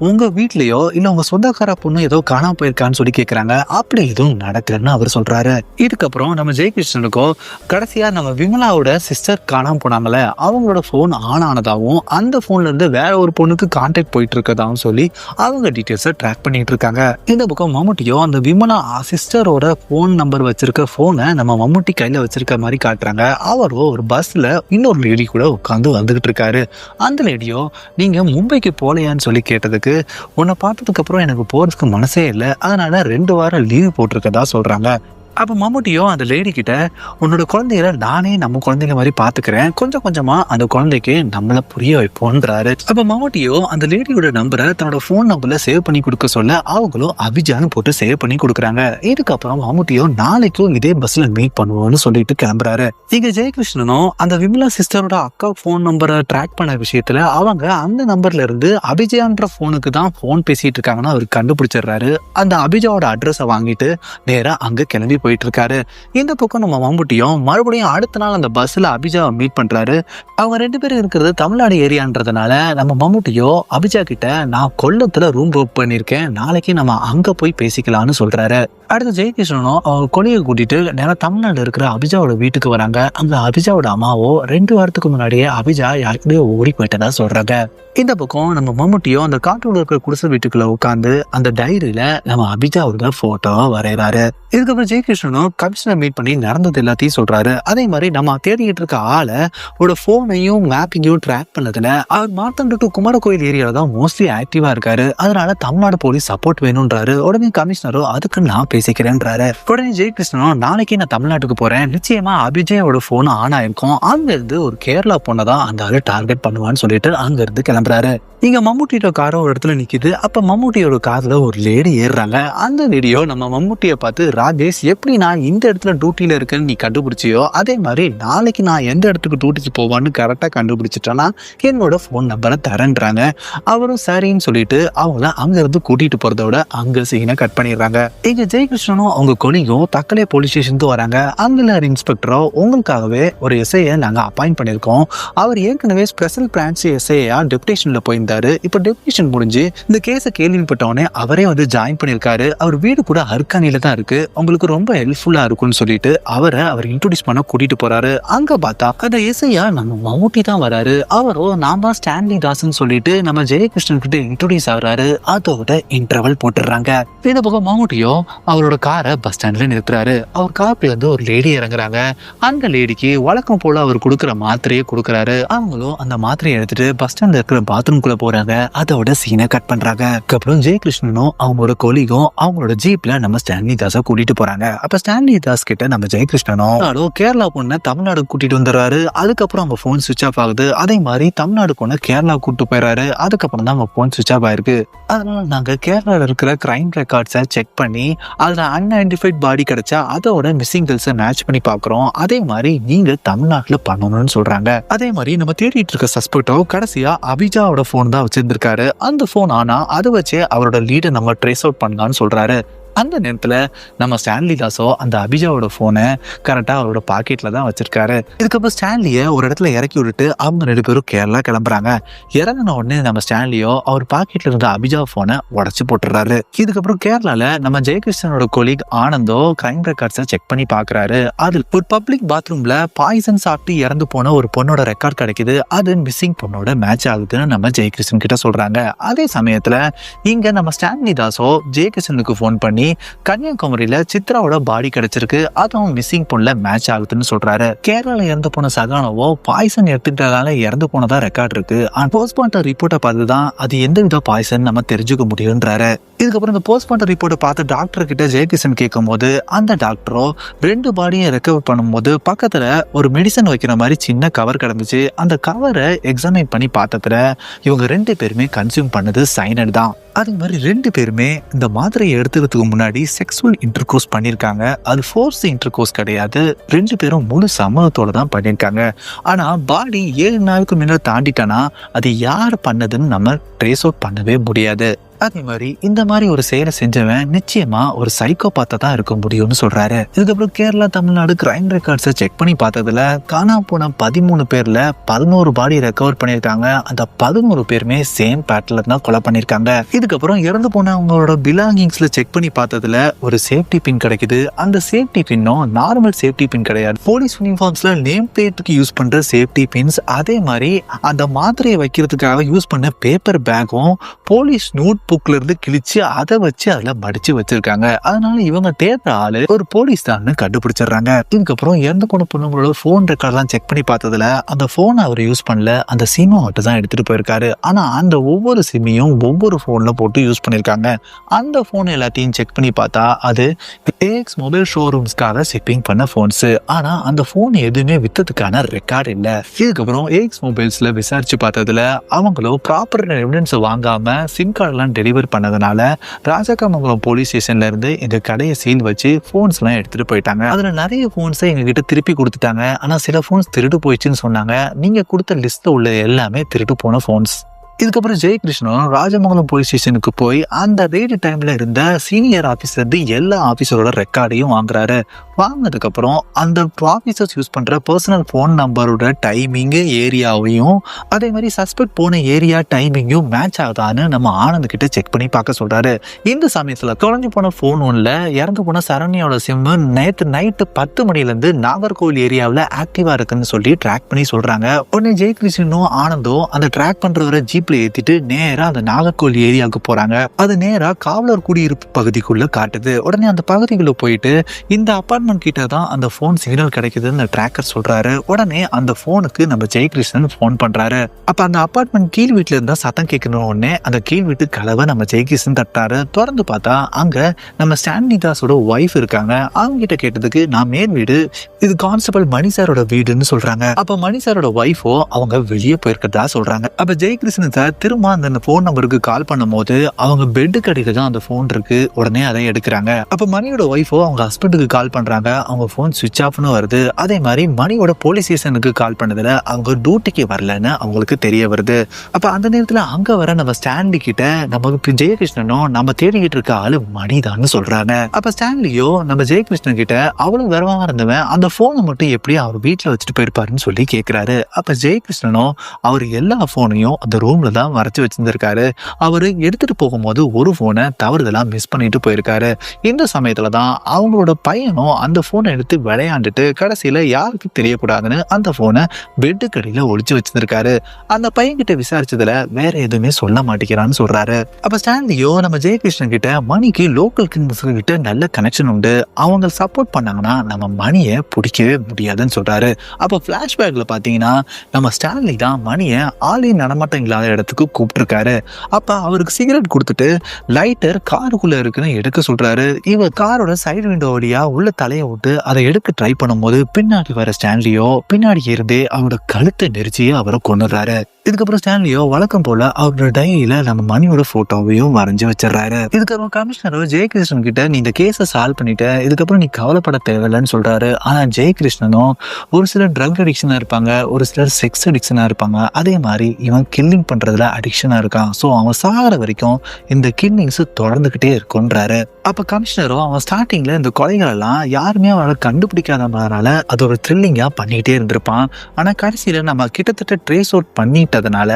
உங்க வீட்லயோ இல்ல உங்க சொந்தக்கார பொண்ணு ஏதோ காணாம போயிருக்கான்னு சொல்லி கேக்குறாங்க. அப்படி எதுவும் நடக்கலன்னு அவர் சொல்றாரு. இதுக்கப்புறம் நம்ம ஜெயகிருஷ்ணனுக்கோ கடைசியா நம்ம விமலாவோட சிஸ்டர் காணாம போனாங்களே, அவங்களோட போன் ஆன் ஆனதாகவும் அந்த போன்ல இருந்து வேற ஒரு பொண்ணுக்கு கான்டாக்ட் போயிட்டு இருக்கதாகவும் சொல்லி அவங்க டீட்டெயில்ஸை ட்ராக் பண்ணிட்டு இருக்காங்க. இந்த பக்கம் மம்முட்டியோ அந்த விமலா சிஸ்டரோட போன் நம்பர் வச்சிருக்க போனை நம்ம மம்முட்டி கையில வச்சிருக்க மாதிரி காட்டுறாங்க. அவரோ ஒரு பஸ்ல இன்னொரு லேடி கூட உட்காந்து வந்துகிட்டு இருக்காரு. அந்த லேடியோ நீங்க மும்பைக்கு போலையான்னு சொல்லி கேட்டதுக்கு உன்னை பார்த்ததுக்கு அப்புறம் எனக்கு போறதுக்கு மனசே இல்லை, அதனால 2 வாரம் லீவு போட்டிருக்கதா சொல்றாங்க. அப்ப மம்முட்டியும் அந்த லேடி கிட்ட, உன்னோட குழந்தைகளை நானே நம்ம குழந்தைங்க மாதிரி பாத்துக்கிறேன், கொஞ்சம் கொஞ்சமா அந்த குழந்தைக்கு நம்மள புரிய வைப்போன்றாரு. அப்ப மம்முட்டியோ அந்த லேடியோட நம்பரை தன்னோட போன் நம்பர்ல சேவ் பண்ணி கொடுக்க சொல்ல அவங்களும் அபிஜான்னு போட்டு சேவ் பண்ணி கொடுக்குறாங்க. இதுக்கப்புறம் மம்முட்டியோ நாளைக்கும் இதே பஸ்ல மீட் பண்ணுவோம்னு சொல்லிட்டு கிளம்புறாரு. இங்க ஜெயகிருஷ்ணனும் அந்த விமலா சிஸ்டரோட அக்கா போன் நம்பரை ட்ராக் பண்ண விஷயத்துல அவங்க அந்த நம்பர்ல இருந்து அபிஜயான்ற போனுக்கு தான் போன் பேசிட்டு இருக்காங்கன்னு அவர் கண்டுபிடிச்சிடுறாரு. அந்த அபிஜாவோட அட்ரஸை வாங்கிட்டு நேரா அங்க கிளம்பி போயிட்டு இருக்காரு. இந்த பக்கம் நம்ம மம்முட்டியும் மறுபடியும் அடுத்த நாள் அந்த பஸ்ல அபிஜாவை மீட் பண்றாரு. அவங்க 2 பேரும் இருக்கிறது தமிழ்நாடு ஏரியான்றதுனால நம்ம மம்முட்டியோ அபிஜா கிட்ட, நான் கொல்லத்துல ரூம் புக் பண்ணிருக்கேன், நாளைக்கு நம்ம அங்க போய் பேசிக்கலாம்னு சொல்றாரு. அடுத்து ஜெயகிருஷ்ணனும் அவங்க கொலையை கூட்டிட்டு நேரம் தமிழ்நாடு இருக்கிற அபிஜாவோட வீட்டுக்கு வராங்க. அந்த அபிஜாவோட அம்மாவோ 2 வாரத்துக்கு முன்னாடியே அபிஜா யாருக்கிட்டயோ ஓடி போயிட்டதா சொல்றாங்க. இந்த பக்கம் நம்ம மம்முட்டியோ அந்த காட்டுல இருக்கிற குடிசை வீட்டுக்குள்ள உட்காந்து அந்த டைரியில நம்ம அபிஜாவோட போட்டோ வரைகிறாரு. இதுக்கப்புறம் ஜெயகிருஷ்ணனும் கமிஷனர் மீட் பண்ணி நடந்தது எல்லாத்தையும் சொல்றாரு. அதே மாதிரி நம்ம தேடிக்கிட்டு இருக்க ஆளை போனையும் மேப்பிங்கையும் ட்ராக் பண்ணதுல அவர் மார்த்தாண்டம் டு குமாரகோயில் ஏரியால தான் மோஸ்ட்லி ஆக்டிவா இருக்காரு. அதனால தமிழ்நாடு போலீஸ் சப்போர்ட் வேணும்ன்றாரு. உடனே கமிஷனரும் அதுக்கு நான் பேசிக்கிறேன்றாரு. உடனே ஜெயகிருஷ்ணனும், நாளைக்கு நான் தமிழ்நாட்டுக்கு போறேன், நிச்சயமா அபிஜயோட போன் ஆன் ஆயிருக்கும், அங்க இருந்து ஒரு கேரளா பொண்ணை தான் அந்த ஆளு டார்கெட் பண்ணுவான்னு சொல்லிட்டு அங்க இருந்து கிளம்புறாரு. இங்க மம்முட்டியோட காரம் ஒரு இடத்துல நிக்குது. அப்ப மம்முட்டியோட கார்ல ஒரு லேடி ஏறுறாங்க. அந்த லேடியோ நம்ம மம்முட்டியை பார்த்து, ராஜேஷ், எப்படி நான் இந்த இடத்துல டியூட்டியில இருக்கேன்னு நீ கண்டுபிடிச்சியோ அதே மாதிரி நாளைக்கு நான் எந்த இடத்துக்கு டியூட்டிக்கு போவான்னு கரெக்டா கண்டுபிடிச்சிட்டேன்னா என்னோட போன் நம்பரை தரேன்றாங்க. அவரும் சரின்னு சொல்லிட்டு அவங்கள அங்க இருந்து கூட்டிட்டு போறதோட அங்க சீனை கட் பண்ணிடுறாங்க. இங்க ஜெயகிருஷ்ணனும் அவங்க கொலிகும் தக்கலை போலீஸ் ஸ்டேஷனுக்கு வராங்க. அங்குள்ள இன்ஸ்பெக்டரோ, உங்களுக்காகவே ஒரு எஸ்ஐயை நாங்க அப்பாயிண்ட் பண்ணிருக்கோம், அவர் ஏற்கனவே ஸ்பெஷல் பிரான்ச் எஸ்ஐயா டெபுடேஷன்ல போயிருந்தாரு, இப்ப டெபுடேஷன் முடிஞ்சு இந்த கேஸை கேள்விப்பட்டவனே அவரே வந்து ஜாயின் பண்ணிருக்காரு, அவர் வீடு கூட அர்கானில தான் இருக்கு, உங்களுக்கு ரொம்ப ஹெல்ப்ஃபுல்லா இருக்கும்னு சொல்லிட்டு அவர் இன்ட்ரோடியூஸ் பண்ண கூட்டிட்டு போறாரு. அங்க பார்த்தா அந்த எஸ்ஐயா நம்ம மம்முட்டி தான் வராரு. அவரோ நாம ஸ்டான்லி தாஸ்ன்னு சொல்லிட்டு நம்ம ஜெயகிருஷ்ணன் கிட்ட இன்ட்ரோடியூஸ் ஆகுறாரு. அதோட இன்டர்வல் போட்டுறாங்க. இந்த பக்கம் மம்முட்டியோ அவரோட காரை பஸ் ஸ்டாண்ட்ல நிறுத்துறாரு. அவர் கார்ல இருந்து ஒரு லேடி இறங்குறாங்க. அந்த லேடிக்கு வழக்கம் போல அவர் கொடுக்குற மாத்திரையை கொடுக்குறாரு. அவங்களும் அந்த மாத்திரையை எடுத்துட்டு பஸ் ஸ்டாண்ட்ல இருக்கிற பாத்ரூம்குள்ள போறாங்க. அதோட சீனை கட் பண்றாங்க. அதுக்கப்புறம் ஜெயகிருஷ்ணனும் அவங்களோட கொலிகும் அவங்களோட ஜீப்ல நம்ம ஸ்டான்லி தாஸை கூட்டிட்டு போறாங்க. அப்ப ஸ்டான்லி தாஸ் கிட்ட நம்ம ஜெயகிருஷ்ணனும் கேரளா பொண்ணை தமிழ்நாடு கூட்டிட்டு வந்துடுறாரு. அதுக்கப்புறம் அவங்க போன் சுவிச் ஆஃப் ஆகுது. அதே மாதிரி தமிழ்நாடு பொண்ணை கேரளா கூட்டு போயிடுறாரு. அதுக்கப்புறம் தான் அவங்க போன் சுவிச் ஆஃப் ஆயிருக்கு. அதனால நாங்க கேரளால இருக்கிற கிரைம் ரெக்கார்ட்ஸை செக் பண்ணி அதுல அன்ஐடென்டிஃபைட் பாடி கிடைச்சா அதோட மிஸ்ஸிங் டீல்ஸை மேட்ச் பண்ணி பாக்குறோம். அதே மாதிரி நீங்க தமிழ்நாட்டுல பண்ணணும்னு சொல்றாங்க. அதே மாதிரி நம்ம தேடிட்டு இருக்க சஸ்பெக்டோ கடைசியா அபிஜாவோட போன் தான் வச்சிருந்திருக்காரு. அந்த போன் ஆனா அதை வச்சு அவரோட லீடை நம்ம ட்ரேஸ் அவுட் பண்ணலாம்னு சொல்றாரு. அந்த நேரத்துல நம்ம ஸ்டான்லி தாஸோ அந்த அபிஜாவோட போனை கரெக்டா அவரோட பாக்கெட்ல தான் வச்சிருக்காரு. இதுக்கப்புறம் ஸ்டான்லிய ஒரு இடத்துல இறக்கி விட்டுட்டு அவங்க 2 பேரும் கேரளா கிளம்புறாங்க. இறங்கின உடனே நம்ம ஸ்டான்லியோ அவர் பாக்கெட்ல இருந்த அபிஜா போனை உடச்சு போட்டுறாரு. இதுக்கப்புறம் கேரளால நம்ம ஜெயகிருஷ்ணனோட கொலீக் ஆனந்தோ கிரைம் ரெக்கார்ட்ஸை செக் பண்ணி பாக்குறாரு. அது ஒரு பப்ளிக் பாத்ரூம்ல பாய்சன் சாப்பிட்டு இறந்து போன ஒரு பொண்ணோட ரெக்கார்ட் கிடைக்குது. அது மிஸ்ஸிங் பொண்ணோட மேட்ச் ஆகுதுன்னு நம்ம ஜெயகிருஷ்ணன் கிட்ட சொல்றாங்க. அதே சமயத்துல இங்க நம்ம ஸ்டான்லி தாஸோ ஜெயகிருஷ்ணனுக்கு போன் பண்ணி கன்னியாகுமரியில சித்ராவோட பாடி கிடைச்சிருக்கு, அதுவும் மிஸ்ஸிங் பொண்ணுல மேட்ச் ஆகுதுன்னு சொல்றாரு. கேரளால இறந்து போன சகானவோ பாய்சன் எடுத்துட்டதால இறந்து போனதா ரெக்கார்ட் இருக்கு. போஸ்ட்மார்ட்டம் ரிப்போர்ட்டை பார்த்துதான் அது எந்த வித பாய்சன் நம்ம தெரிஞ்சுக்க முடியும்ன்றாரு. இதுக்கப்புறம் இந்த போஸ்ட்மார்ட்டம் ரிப்போர்ட்டை பார்த்து டாக்டர் கிட்ட ஜெயகிருஷ்ணன் கேட்கும் போது அந்த டாக்டரோ 2 பாடியை ரெக்கவர் பண்ணும்போது பக்கத்துல ஒரு மெடிசன் வைக்கிற மாதிரி சின்ன கவர் கிடந்துச்சு. அந்த கவரை எக்ஸாமின் பண்ணி பார்த்ததுல இவங்க 2 பேருமே கன்சியூம் பண்ணது சைனட் தான். அதே மாதிரி 2 பேருமே இந்த மாத்திரையை எடுத்துக்கிறதுக்கு முன்னாடி செக்ஸுவல் இன்டர்கோர்ஸ் பண்ணியிருக்காங்க. அது ஃபோர்ஸ் இன்டர்கோர்ஸ் கிடையாது. 2 பேரும் முழு சம்மதத்தோட தான் பண்ணியிருக்காங்க. ஆனா பாடி 7 நாளுக்கு முன்னாடி தாண்டிட்டானா அது யார் பண்ணதுன்னு நம்ம ட்ரேஸ் அவுட் பண்ணவே முடியாது. அதே மாதிரி இந்த மாதிரி ஒரு செயலை செஞ்சவன் நிச்சயமா ஒரு சைக்கோபாத்தா தான் இருக்க முடியும்னு சொல்றாரு. இதுக்கப்புறம் கேரளா தமிழ்நாடு கிரைம் ரெக்கார்ட்ஸை செக் பண்ணி பார்த்ததுல காணாம போன 13 பேர்ல 11 பாடி ரெக்கவர் பண்ணியிருக்காங்க. அந்த 11 பேருமே சேம் பேட்டர்ல தான் கொலை பண்ணியிருக்காங்க. இதுக்கப்புறம் இறந்து போனவங்களோட பிலாங்கிங்ஸ்ல செக் பண்ணி பார்த்ததுல ஒரு சேஃப்டி பின் கிடைக்குது. அந்த சேஃப்டி பின்னும் நார்மல் சேஃப்டி பின் கிடையாது. போலீஸ் யூனிஃபார்ம்ஸ்ல நேம் பிளேட்டுக்கு யூஸ் பண்ற சேஃப்டி பின்ஸ், அதே மாதிரி அந்த மாத்திரையை வைக்கிறதுக்காக யூஸ் பண்ண பேப்பர் பேக்கும் போலீஸ் நோட் புக்ல இருந்து கிழிச்சு அதை வச்சு அதுல மடிச்சு வச்சிருக்காங்க. அதனால இவங்க தேடுற ஆளு ஒரு போலீஸ் தான் கண்டுபிடிச்சிடுறாங்க. இதுக்கப்புறம் இறந்து போன பொண்ணுங்களோட போன் ரெக்கார்ட்லாம் செக் பண்ணி பார்த்ததுல அந்த போனை அவர் யூஸ் பண்ணல, அந்த சிம்மை மட்டும் தான் எடுத்துட்டு போயிருக்காரு. ஆனா அந்த ஒவ்வொரு சிம்மையும் ஒவ்வொரு போன்ல போட்டு யூஸ் பண்ணிருக்காங்க. அந்த போன் எல்லாத்தையும் செக் பண்ணி பார்த்தா அது ஏஎக்ஸ் மொபைல் ஷோரூம்ஸ்க்காக ஷிப்பிங் பண்ண போன்ஸ். ஆனா அந்த போன் எதுவுமே வித்ததுக்கான ரெக்கார்ட் இல்ல. இதுக்கப்புறம் ஏஎக்ஸ் மொபைல்ஸ்ல விசாரிச்சு பார்த்ததுல அவங்களும் ப்ராப்பர் எவிடன்ஸ் வாங்காம சிம் கார்டு எல்லாம் டெலிவர் பண்ணதுனால ராஜகாமங்கலம் போலீஸ் ஸ்டேஷன்ல இருந்து எங்க கடையை சீல் வச்சு போன்ஸ் எல்லாம் எடுத்துட்டு போயிட்டாங்க. அதுல நிறைய போன்ஸை எங்க கிட்ட திருப்பி கொடுத்துட்டாங்க. ஆனா சில போன்ஸ் திருடு போயிடுச்சுன்னு சொன்னாங்க. நீங்க கொடுத்த லிஸ்ட்ல உள்ள எல்லாமே திருடு போன போன்ஸ். இதுக்கப்புறம் ஜெயகிருஷ்ணன் ராஜமங்கலம் போலீஸ் ஸ்டேஷனுக்கு போய் அந்த ரெய்டு டைம்ல இருந்த சீனியர் ஆபீசர் இருந்து எல்லா ஆபீசரோட ரெக்கார்டையும் வாங்குறாரு. வாங்கினதுக்கு அப்புறம் அந்த ஆபீசர்ஸ் யூஸ் பண்ற பர்சனல் போன் நம்பரோட டைமிங்கு ஏரியாவையும் அதே மாதிரி சஸ்பெக்ட் போன ஏரியா டைமிங்கும் மேட்ச் ஆகுதான்னு நம்ம ஆனந்த் கிட்ட செக் பண்ணி பார்க்க சொல்றாரு. இந்த சமயத்துல தொலைஞ்சு போன போன் ஒன்ல இறந்து போன சரண்யாவோட சிம் நேற்று நைட்டு 10 மணிலேருந்து நாகர்கோவில் ஏரியாவில் ஆக்டிவா இருக்குன்னு சொல்லி ட்ராக் பண்ணி சொல்றாங்க. உடனே ஜெயகிருஷ்ணனும் ஆனந்தும் அந்த ட்ராக் பண்றவரை ஜீப்ல ஏத்திட்டு நேரா அந்த நாகர்கோவில் ஏரியாவுக்கு போறாங்க. அது நேரா காவலர் குடியிருப்பு பகுதிக்குள்ள காட்டுது. உடனே அந்த பகுதிக்குள்ள போயிட்டு இந்த அப்பார்ட்மெண்ட் கிட்ட தான் அந்த போன் சிக்னல் கிடைக்குதுன்னு ட்ராக்கர் சொல்றாரு. உடனே அந்த போனுக்கு நம்ம ஜெயகிருஷ்ணன் போன் பண்றாரு. அப்ப அந்த அப்பார்ட்மெண்ட் கீழ் வீட்டுல இருந்தா சத்தம் கேட்கணும். உடனே அந்த கீழ் வீட்டு கதவை நம்ம ஜெயகிருஷ்ணன் தட்டாரு. திறந்து பார்த்தா அங்க நம்ம ஸ்டான்லி தாஸோட ஒய்ஃப் இருக்காங்க. அவங்க கிட்ட கேட்டதுக்கு நான் மேல் வீடு, இது கான்ஸ்டபிள் மணி சாரோட வீடுன்னு சொல்றாங்க. அப்ப மணி சாரோட ஒய்ஃபோ அவங்க வெளியே போயிருக்கிறதா சொல்றாங்க. அப்ப ஜெயகிருஷ்ணன் சார் திரும்ப அந்த போன் நம்பருக்கு கால் பண்ணும் போது அவங்க பெட்டு கடையில தான் அந்த போன் இருக்கு. உடனே அதை எடுக்கிறாங்க. அப்ப மணியோட ஒய்ஃபோ அவங்க ஹஸ்பண்டுக்கு கால் பண்றாங்க. அவங்க போன் சுவிட்ச் ஆஃப்னு வருது. அதே மாதிரி மணியோட போலீஸ் ஸ்டேஷனுக்கு கால் பண்ணதுல அவங்க டியூட்டிக்கு வரலன்னு அவங்களுக்கு தெரிய வருது. அப்ப அந்த நேரத்துல அங்க வர நம்ம ஸ்டான்லி கிட்ட நமக்கு ஜெயகிருஷ்ணனும் நம்ம தேடிக்கிட்டு இருக்க ஆளு மணிதான்னு சொல்றாங்க. அப்ப ஸ்டான்லியோ நம்ம ஜெயகிருஷ்ணன் கிட்ட அவ்வளவு விரவமா இருந்தவன் அந்த போனை மட்டும் எப்படி அவர் வீட்டுல வச்சுட்டு போயிருப்பாருன்னு சொல்லி கேட்கிறாரு. அப்ப ஜெயகிருஷ்ணனும் அவர் எல்லா போனையும் அந்த ரூம்ல தான் மறைச்சு வச்சிருந்திருக்காரு. அவரு எடுத்துட்டு போகும்போது ஒரு போனை தவறுதலா மிஸ் பண்ணிட்டு போயிருக்காரு. இந்த சமயத்துலதான் அவங்களோட பையனும் அந்த போனை எடுத்து விளையாண்டுட்டு கடைசியில யாருக்கு தெரியக்கூடாதுன்னு அந்த போனை பெட்டு கடையில ஒளிச்சு வச்சிருக்காரு. அந்த பையன் கிட்ட விசாரிச்சதுல வேற எதுவுமே சொல்ல மாட்டேங்கிறான்னு சொல்றாரு. அப்ப ஸ்டான்லியோ நம்ம ஜெயகிருஷ்ணன் கிட்ட மணிக்கு லோக்கல் கிங்ஸ் கிட்ட நல்ல கனெக்ஷன் உண்டு, அவங்க சப்போர்ட் பண்ணாங்கன்னா நம்ம மணியை பிடிக்கவே முடியாதுன்னு சொல்றாரு. அப்ப பிளாஷ்பேக்ல பாத்தீங்கன்னா நம்ம ஸ்டான்லி தான் மணியை ஆளின் நடமாட்டம் இல்லாத இடத்துக்கு கூப்பிட்டுருக்காரு. அப்ப அவருக்கு சிகரெட் கொடுத்துட்டு லைட்டர் காருக்குள்ள இருக்குன்னு எடுக்க சொல்றாரு. இவர் காரோட சைடு விண்டோ வழியா உள்ள தலையை விட்டு அதை எடுக்க ட்ரை பண்ணும்போது பின்னாடி வர ஸ்டான்லியோ பின்னாடி இருந்தே அவரோட கழுத்தை நெரிச்சு அவரை கொண்டுறாரு. இதுக்கப்புறம் ஸ்டான்லியோ வழக்கம் போல அவரோட டைரியில நம்ம மணியோட போட்டோவையும் வரைஞ்சு வச்சிடறாரு. இதுக்கப்புறம் கமிஷனரோ ஜெயகிருஷ்ணன் கிட்ட நீ இந்த கேஸை சால்வ் பண்ணிட்ட, இதுக்கப்புறம் நீ கவலைப்பட தேவையில்லைன்னு சொல்றாரு. ஆனா ஜெயகிருஷ்ணனும் ஒரு சிலர் ட்ரக் அடிக்ஷனா இருப்பாங்க, ஒரு சிலர் செக்ஸ் அடிக்ஷனா இருப்பாங்க. அதே மாதிரி இவன் கில்லிங் பண்றதுல அடிக்ஷனா இருக்கான். ஸோ அவன் சாகிற வரைக்கும் இந்த கில்லிங்ஸ் தொடர்ந்துகிட்டே இருக்குன்றாரு. அப்ப கமிஷனரும் அவன் ஸ்டார்டிங்ல இந்த கொலைகள் எல்லாம் யாருமே அவனை கண்டுபிடிக்காதனால அது ஒரு த்ரில்லிங்கா பண்ணிக்கிட்டே இருந்திருப்பான். ஆனா கடைசியில நம்ம கிட்டத்தட்ட ட்ரேஸ் அவுட் பண்ணிட்டதுனால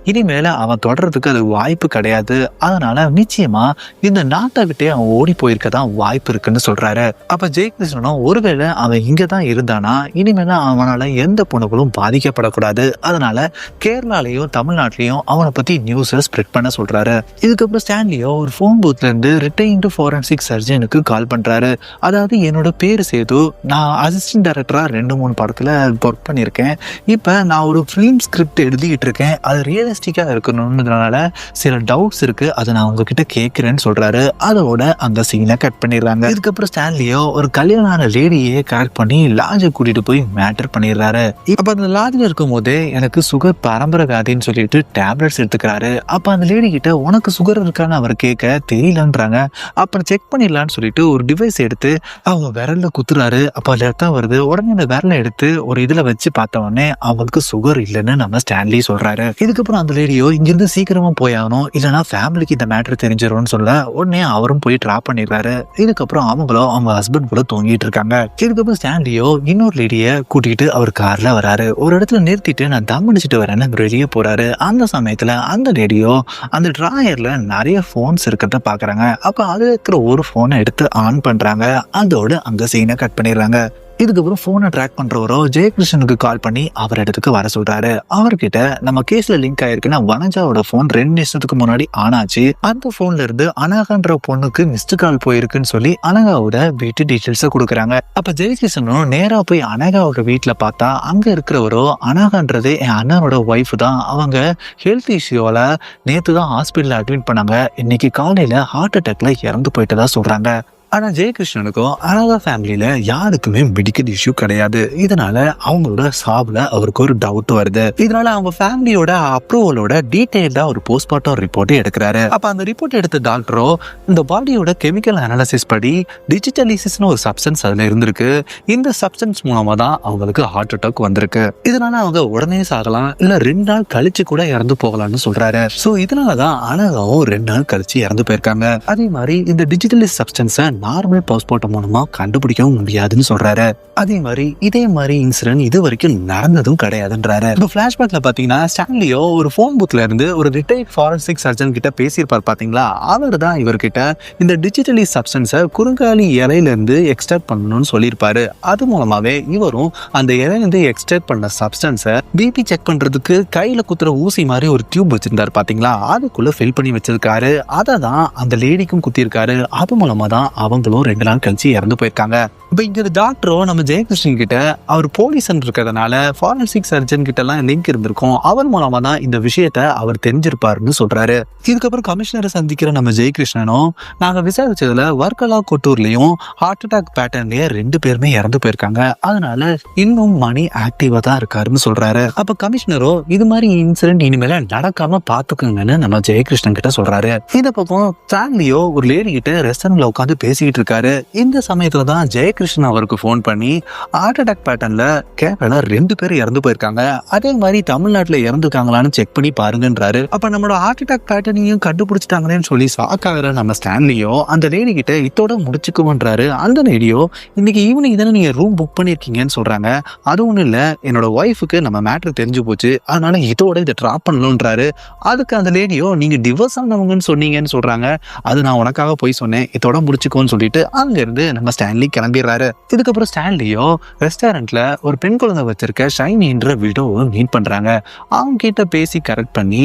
இனிமேல அவன் தொடர்றதுக்கு அது வாய்ப்பு கிடையாது. அதனால நிச்சயமா இந்த நாட்டை விட்டே அவன் ஓடி போயிருக்கதான் வாய்ப்பு இருக்குன்னு சொல்றாரு. அப்ப ஜெயகிருஷ்ணனும் ஒருவேளை அவன் இங்கதான் இருந்தானா இனிமேல அவனால எந்த பொண்ணுகளும் பாதிக்கப்படக்கூடாது. அதனால கேரளாலையும் தமிழ்நாட்டிலையும் அவனை பத்தி நியூஸை ஸ்ப்ரெட் பண்ண சொல்றாரு. இதுக்கப்புறம் ஸ்டான்லியோ ஒரு போன் பூத்ல இருந்து ரிட்டைன்டு ஃபாரன்சிக் சர்ஜனுக்கு கால் பண்றாரு. அதாவது என்னோட பேரு சேது, நான் அசிஸ்டன்ட் டைரக்டரா 2-3 படத்துல ஒர்க் பண்ணியிருக்கேன். இப்ப நான் ஒரு ஃபிலிம் ஸ்கிரிப்ட் எழுதிட்டு இருக்கேன். அது ரியலிஸ்டிக்கா இருக்கணும்ன்றதுனால சில டவுட்ஸ் இருக்கு, அதை நான் உங்ககிட்ட கேட்கிறேன்னு சொல்றாரு. அதோட அந்த சீனை கட் பண்ணிடுறாங்க. இதுக்கப்புறம் ஸ்டான்லியோ ஒரு கல்யாண லேடியே கரெக்ட் பண்ணி லாட்ஜை கூட்டிட்டு போய் மேட்டர் பண்ணிடுறாரு. அப்ப அந்த லாட்ஜில் இருக்கும் போதே எனக்கு சுகர் பரம்பரை வியாதின்னு சொல்லிட்டு டேப்லெட்ஸ் எடுத்துக்கிறாரு. அப்ப அந்த லேடி கிட்ட உனக்கு சுகர் இருக்கான்னு அவர் கேட்க தெரியலன்றாங்க. அப்புறம் செக் பண்ணிடலான்னு சொல்லிட்டு ஒரு டிவைஸ் எடுத்து அவங்க விரல்ல குத்துறாரு. அப்ப ரத்தம் வருது. உடனே அந்த விரலை எடுத்து ஒரு இதுல வச்சு பார்த்த உடனே அவங்களுக்கு சுகர் இல்லைன்னு நம்ம ஸ்டான்லி சொல்றாரு. இதுக்கப்புறம் அந்த லேடியோ இங்கிருந்து சீக்கிரமா போயாகணும், இல்லைன்னா ஃபேமிலிக்கு இந்த மேட்டர் தெரிஞ்சிரும்னு சொல்ல உடனே அவரும் போய் டிராப் பண்ணிடுறாரு. இதுக்கப்புறம் அவங்களும் அவங்க ஹஸ்பண்ட் கூட தூங்கிட்டு இருக்காங்க. இதுக்கப்புறம் ஸ்டான்லியோ இன்னொரு லேடிய கூட்டிட்டு அவர் கார்ல வராரு. ஒரு இடத்துல நிறுத்திட்டு நான் தம் அடிச்சுட்டு வரேன்னு வெளியே போறாரு. அந்த சமயத்துல அந்த லேடியோ அந்த டிராயர்ல நிறைய போன்ஸ் இருக்கிறத பாக்குறாங்க. அப்ப அதுல இருக்கிற ஒரு போனை எடுத்து ஆன் பண்றாங்க. அதோட அங்க சீனை கட் பண்ணிடுறாங்க. இதுக்கப்புறம் போனை ட்ராக் பண்றவரோ ஜெயகிருஷ்ணனுக்கு கால் பண்ணி அவர் இடத்துக்கு வர சொல்றாரு. அவர்கிட்ட நம்ம கேஸ்ல லிங்க் ஆயிருக்குன்னா வனஜாவோட போன் 2 நிமிஷத்துக்கு முன்னாடி ஆனாச்சு, அந்த போன்ல இருந்து அனகான்ற பொண்ணுக்கு மிஸ்டு கால் போயிருக்குன்னு சொல்லி அனகாவோட வீட்டு டீட்டெயில்ஸ் கொடுக்குறாங்க. அப்ப ஜெயகிருஷ்ணனும் நேரா போய் அனகாவோட வீட்டுல பார்த்தா அங்க இருக்கிறவரோ அனகான்றது என் அண்ணனோட ஒய்ஃப் தான், அவங்க ஹெல்த் இஷ்யூவால நேத்து தான் ஹாஸ்பிட்டல் அட்மிட் பண்ணாங்க, இன்னைக்கு காலையில ஹார்ட் அட்டாக்ல இறந்து போயிட்டதா சொல்றாங்க. ஆனா ஜெயகிருஷ்ணனுக்கும் அனகா ஃபேமிலியில யாருக்குமே மெடிக்கல் இஷ்யூ கிடையாது. இதனால அவங்களோட சாவுல அவருக்கு ஒரு டவுட் வருது. இதனால அவங்க ஃபேமிலியோட அப்ரூவலோட டீடைல்டா ஒரு போஸ்ட்மார்ட்டம் ரிப்போர்ட் எடுக்கிறாரு. அப்ப அந்த ரிப்போர்ட் எடுத்த டாக்டரோ இந்த பாடியோட கெமிக்கல் அனாலிசிஸ் படி டிஜிட்டலிசிஸ்னு ஒரு சப்ஸ்டன்ஸ் அதுல இருந்திருக்கு, இந்த சப்ஸ்டன்ஸ் மூலமா தான் அவங்களுக்கு ஹார்ட் அட்டாக் வந்திருக்கு, இதனால அவங்க உடனே சாகலாம் இல்ல 2 நாள் கழிச்சு கூட இறந்து போகலாம்னு சொல்றாரு. சோ இதனாலதான் அனகாவும் 2 நாள் கழிச்சு இறந்து போயிருக்காங்க. அதே மாதிரி இந்த டிஜிட்டலிஸ் சப்ஸ்டன்ஸை நார்மல் போஸ்ட்மார்ட்டம் மூலமா கண்டுபிடிக்கவும் முடியாதுன்னு சொல்றாரு. அதே மாதிரி இதே மாதிரி இன்சிடென்ட் இது வரைக்கும் நடந்ததும் கிடையாதுன்றாரு. இப்போ பிளாஷ்பேக்ல பாத்தீங்கன்னா ஸ்டான்லியோ ஒரு போன் பூத்ல இருந்து ஒரு ரிட்டையர்ட் ஃபாரன்சிக் சர்ஜன் கிட்ட பேசியிருப்பார் பாத்தீங்களா, அவர் தான் இவர்கிட்ட இந்த டிஜிட்டலி சப்ஸ்டன்ஸை குறுங்காலி இலையில இருந்து எக்ஸ்ட்ராக்ட் பண்ணணும்னு சொல்லியிருப்பாரு. அது மூலமாவே இவரும் அந்த இலையில இருந்து எக்ஸ்ட்ராக்ட் பண்ண சப்ஸ்டன்ஸை பிபி செக் பண்றதுக்கு கையில குத்துற ஊசி மாதிரி ஒரு டியூப் வச்சிருந்தாரு பாத்தீங்களா, அதுக்குள்ள ஃபில் பண்ணி வச்சிருக்காரு. அதை தான் அந்த லேடிக்கும் குத்திருக்காரு. அது மூலமா தான் அவங்களும் 2 நாள் கழிச்சு இறந்து போயிருக்காங்க. இப்ப இங்க டாக்டரோ நம்ம ஜெயகிருஷ்ணன் கிட்ட அவர் போலீஸ் இருக்கிறதுனால ஃபாரன்சிக் சர்ஜன் கிட்ட எல்லாம் லிங்க் இருந்திருக்கும், அவர் மூலமா தான் இந்த விஷயத்த அவர் தெரிஞ்சிருப்பாருன்னு சொல்றாரு. இதுக்கப்புறம் கமிஷனரை சந்திக்கிற நம்ம ஜெயகிருஷ்ணனும் நாங்க விசாரிச்சதுல வர்க்கலா கொட்டூர்லயும் ஹார்ட் அட்டாக் பேட்டர்ன்லயே 2 பேருமே இறந்து போயிருக்காங்க, அதனால இன்னும் மணி ஆக்டிவா தான் இருக்காருன்னு சொல்றாரு. அப்ப கமிஷனரோ இது மாதிரி இன்சிடென்ட் இனிமேல நடக்காம பாத்துக்குங்கன்னு நம்ம ஜெயகிருஷ்ணன் கிட்ட சொல்றாரு. இந்த பக்கம் ஸ்டான்லியோ ஒரு லேடி கிட்ட ரெஸ்டாரண்ட்ல உட்காந்து பேசிக்கிட்டு இருக்காரு. இந்த சமயத்துல தான் ஜெயகிருஷ்ணன் அவருக்கு போன் பண்ணி ஹார்ட் அட்டாக் பேட்டர்ன்ல கேரளா 2 பேர் இறந்து போயிருக்காங்க, அதே மாதிரி தமிழ்நாட்டுல இறந்துருக்காங்களான்னு செக் பண்ணி பாருங்கன்றாரு. அப்ப நம்மளோட ஹார்ட் அட்டாக் பேட்டர்னையும் கண்டுபிடிச்சிட்டாங்களேன்னு சொல்லி சாக்காகிற நம்ம ஸ்டான்லியோ அந்த லேடி கிட்ட இதோட முடிச்சுக்குவோன்றாரு. அந்த லேடியோ இன்னைக்கு ஈவினிங் தானே நீங்க ரூம் புக் பண்ணிருக்கீங்கன்னு சொல்றாங்க. அது ஒண்ணும் இல்ல, என்னோட ஒய்ஃபுக்கு நம்ம மேட்ரு தெரிஞ்சு போச்சு, அதனால இதோட இதை ட்ராப் பண்ணணும்ன்றாரு. அதுக்கு அந்த லேடியோ நீங்க டிவோர்ஸ் ஆனவங்கன்னு சொன்னீங்கன்னு சொல்றாங்க. அது நான் உனக்காக போய் சொன்னேன், இதோட முடிச்சுக்கோன்னு சொல்லிட்டு அங்க இருந்து நம்ம ஸ்டான்லி கிளம்பிடுறாரு. இதுக்கப்புறம் ஸ்டான்லியோ ரெஸ்டாரண்ட்ல ஒரு பெண் குழந்தை வச்சிருக்க ஷைனின்ற விடோவை மீட் பண்றாங்க. அவங்க கிட்ட பேசி கரெக்ட் பண்ணி